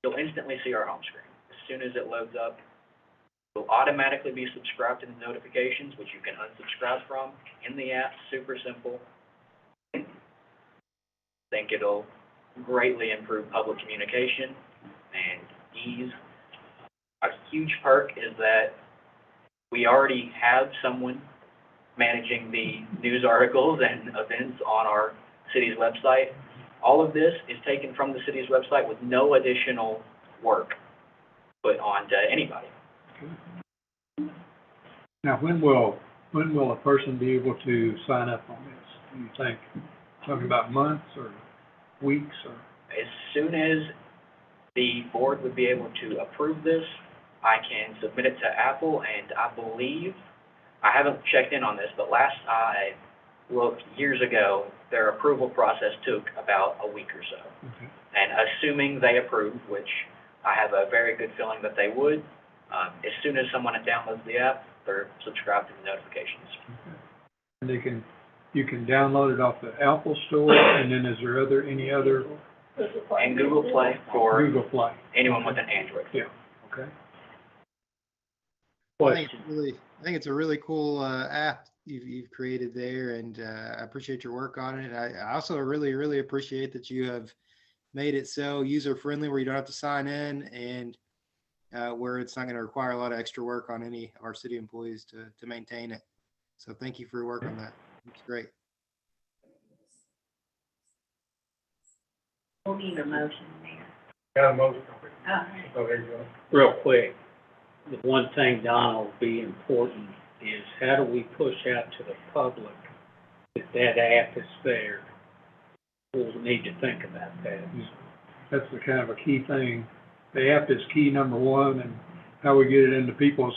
you'll instantly see our home screen. As soon as it loads up, you'll automatically be subscribed to the notifications, which you can unsubscribe from in the app, super simple. I think it'll greatly improve public communication and ease. A huge perk is that we already have someone managing the news articles and events on our city's website. All of this is taken from the city's website with no additional work put on to anybody. Now, when will a person be able to sign up on this, do you think? Talking about months or weeks or? As soon as the board would be able to approve this, I can submit it to Apple, and I believe, I haven't checked in on this, but last I looked years ago, their approval process took about a week or so. Okay. And assuming they approve, which I have a very good feeling that they would, as soon as someone downloads the app, they're subscribed to the notifications. Okay. And you can download it off the Apple Store, and then is there any other? And Google Play for Google Play. anyone with an Android. Yeah, okay. I think it's a really cool app you've created there, and I appreciate your work on it. I also really appreciate that you have made it so user friendly where you don't have to sign in, and where it's not going to require a lot of extra work on any of our city employees to maintain it. So thank you for your work on that. It's great. We'll need a motion there. Got a motion? Oh. Oh, there you go. Real quick, the one thing, Don, will be important is how do we push out to the public that that app is there? We'll need to think about that. That's the kind of a key thing. The app is key number 1, and how we get it into people's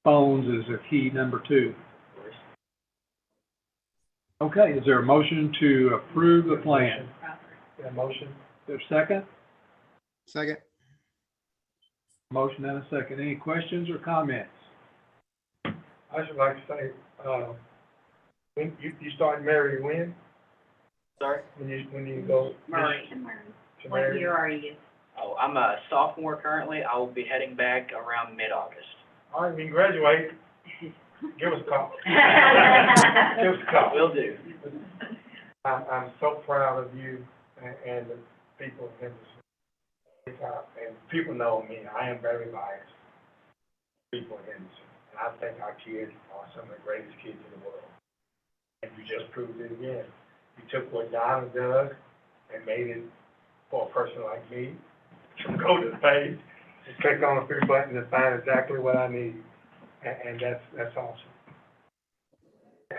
phones is a key number 2. Okay, is there a motion to approve the plan? Yeah, motion. Is there a second? Second. Motion and a second. Any questions or comments? I should like to say, when you start Mary when? Sorry? When you go? Murray. To What Mary? year are you? Oh, I'm a sophomore currently. I will be heading back around mid-August. All right, when you graduate, give us a call. Give us a call. Will do. I'm so proud of you and the people of Henderson. And people know me, I am very biased. People in Henderson. And I think our kids are some of the greatest kids in the world. And you just proved it again. You took what Donna does and made it for a person like me to go to the page and click on a few buttons and find exactly what I need. And that's awesome.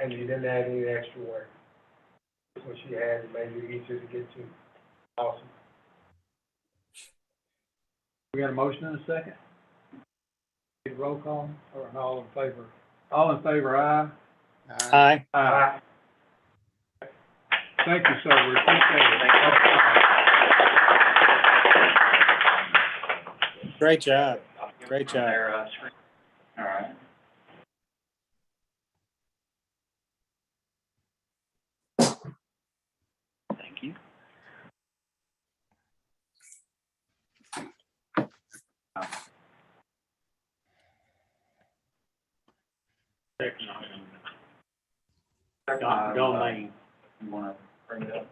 And you didn't add any extra work. What she had, it made it easier to get to. Awesome. We got a motion and a second? Need a roll call or an all in favor? All in favor, aye? Aye. Aye. Thank you, sir. We appreciate it. Great job. Great job. All right. Thank you. Second item, domain. You wanna bring it up?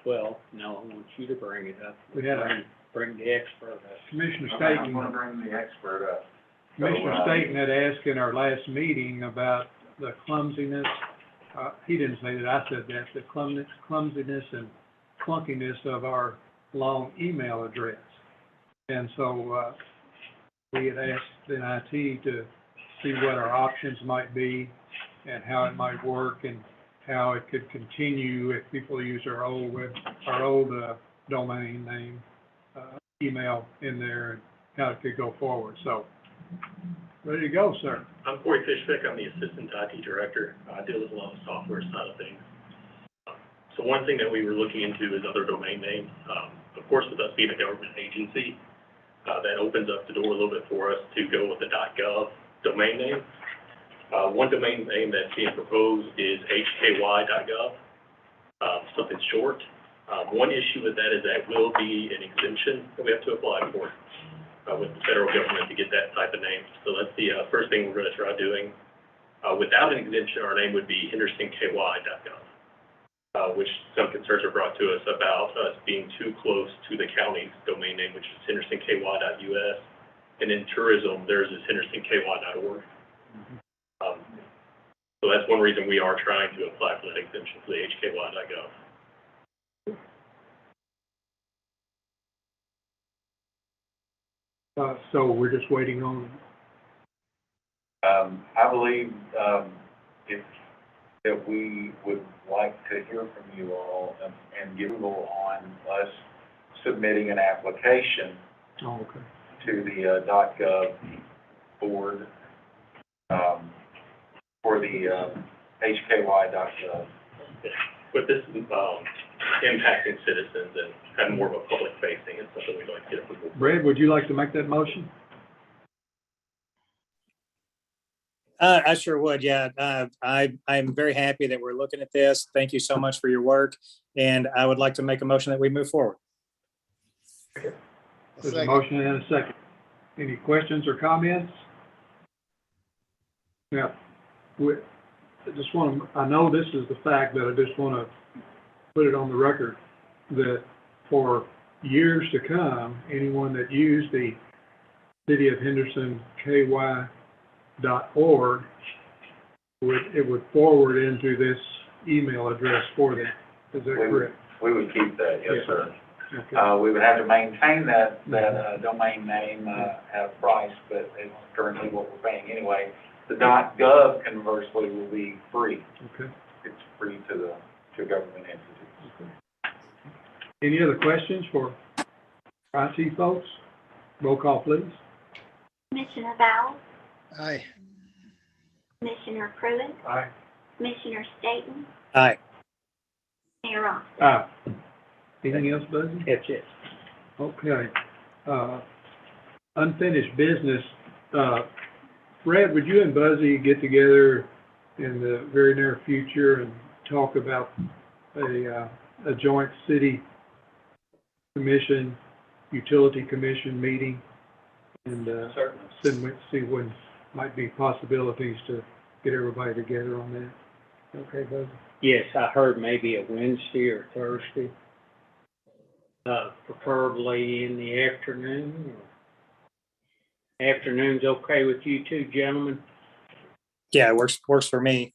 Well, no, I want you to bring it up. We had a- Bring the expert up. Commissioner Okay, I'm Staton, gonna bring the expert up. Commissioner So, Staton had asked in our last meeting about the clumsiness, he didn't say that, I said that, the clumsiness and clunkiness of our long email address. And so, we had asked in IT to see what our options might be and how it might work and how it could continue if people use our old domain name, email in there, and how it could go forward. So, ready to go, sir. I'm Corey Fishbeck, I'm the Assistant IT Director. I deal with a lot of software side of things. So one thing that we were looking into is other domain names. Of course, with us being a government agency, that opens up the door a little bit for us to go with the .gov domain name. One domain name that's being proposed is hky.gov, something short. One issue with that is that will be an exemption that we have to apply for with the federal government to get that type of name. So that's the first thing we're going to try doing. Without an exemption, our name would be hendersonky.gov, which some concerns are brought to us about us being too close to the county's domain name, which is hendersonky.us. And in tourism, theirs is hendersonky.org. So that's one reason we are trying to apply for that exemption for the hky.gov. So we're just waiting on, I believe, if we would like to hear from you all and give approval on us submitting an application to the .gov board, for the hky.gov. But this is impacting citizens and having more of a public facing. It's something we'd like to get approval for. Brad, would you like to make that motion? I sure would, yeah. I'm very happy that we're looking at this. Thank you so much for your work. And I would like to make a motion that we move forward. There's a motion and a second. Any questions or comments? Yeah, I know this is the fact, but I just want to put it on the record that for years to come, anyone that used the City of Henderson KY.org, it would forward into this email address for them. Is that correct? We would keep that, yes, sir. Okay. We would have to maintain that domain name at a price, but it's currently what we're paying anyway. The .gov conversely will be free. Okay. It's free to government entities. Okay. Any other questions for IT folks? Roll call, please. Commissioner Bowles, Aye. Commissioner Pruitt, Aye. Commissioner Staton, Aye. Mayor Ross. Anything else, Buzzy? That's it. Okay. Unfinished business. Brad, would you and Buzzy get together in the very near future and talk about a joint city commission, utility commission meeting? And Certainly. see what might be possibilities to get everybody together on that. Okay, Buzzy? Yes, I heard maybe a Wednesday or Thursday. Preferably in the afternoon. Afternoon's okay with you two gentlemen? Yeah, it works for me.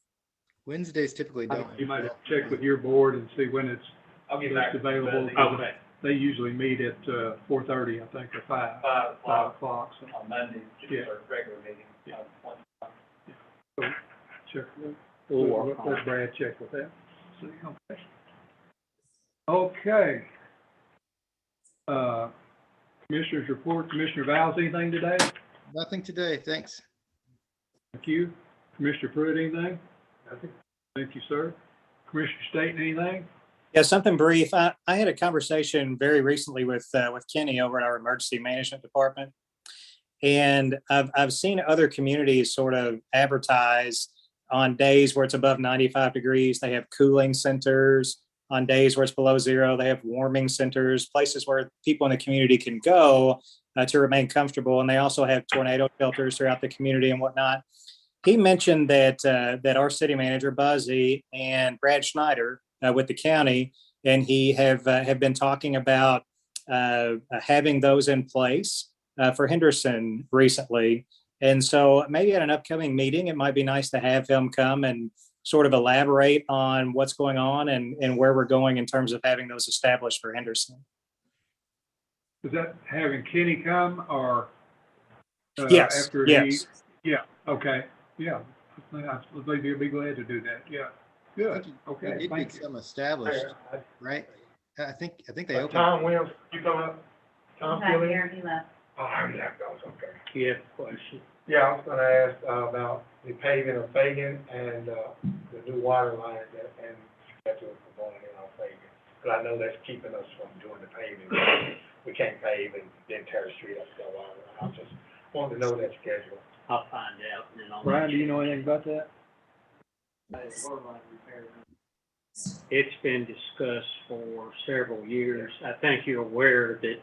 Wednesdays typically don't. You might have to check with your board and see when it's I'll get best back. available. Okay. They usually meet at 4:30, I think, or 5. 5 o'clock, so. On Monday, just Yeah. for regular meeting. Check. We'll work on Let Brad check with that. See, okay. Okay. Commissioners report, Commissioner Vowles, anything today? Nothing today, thanks. Thank you. Commissioner Pruitt, anything? Nothing. Thank you, sir. Commissioner Staton, anything? Yeah, something brief. I had a conversation very recently with Kenny over at our emergency management department. And I've seen other communities sort of advertise on days where it's above 95 degrees, they have cooling centers. On days where it's below 0, they have warming centers, places where people in the community can go to remain comfortable. And they also have tornado shelters throughout the community and whatnot. He mentioned that our city manager, Buzzy, and Brad Schneider with the county, and he have been talking about having those in place for Henderson recently. And so maybe at an upcoming meeting, it might be nice to have him come and sort of elaborate on what's going on and where we're going in terms of having those established for Henderson. Is that having Kenny come or? Yes, After yes. Yeah, okay, yeah. I believe you'll be glad to do that, yeah. Good, okay, It did thank you. become established, right? I think they opened. Tom Williams, you come up? Tom Not Williams? here, he left. Oh, I left those, okay. You have a question? Yeah, I was gonna ask about the paving of Fagan and the new water line and schedule for going in on Fagan. Because I know that's keeping us from doing the paving. We can't pave and then tear the street up to the water line. I just wanted to know that schedule. I'll find out and then I'll. Brian, do you know anything about that? It's been discussed for several years. I think you're aware that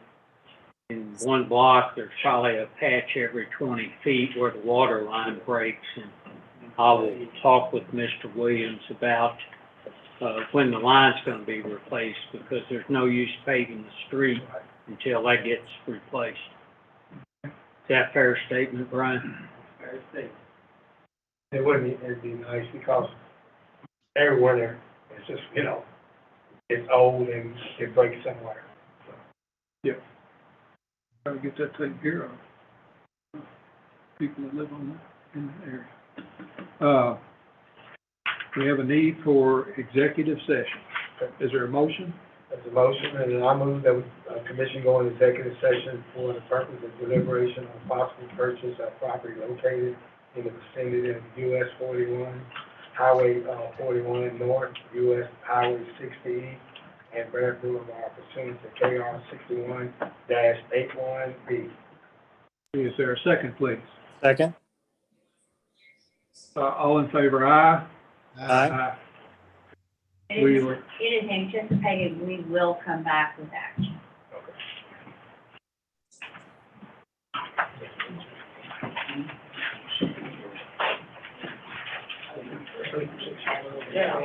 in one block, there's probably a patch every 20 feet where the water line breaks. And I will talk with Mr. Williams about when the line's going to be replaced, because there's no use paving the street until that gets replaced. Is that a fair statement, Brian? Fair statement. It'd be nice because every winter, it's just, it's old and it breaks somewhere. Yeah. Gotta get that taken care of. People that live in that area. We have a need for executive session. Is there a motion? There's a motion, and I move that commission go into executive session for the purpose of deliberation on possible purchase of property located in the vicinity of US 41, Highway 41 North, US Highway 60 and Brad Boulevard pursuant to KR 61-81B. Is there a second, please? Second? All in favor, aye? Aye. It is anticipated we will come back with action. Yeah.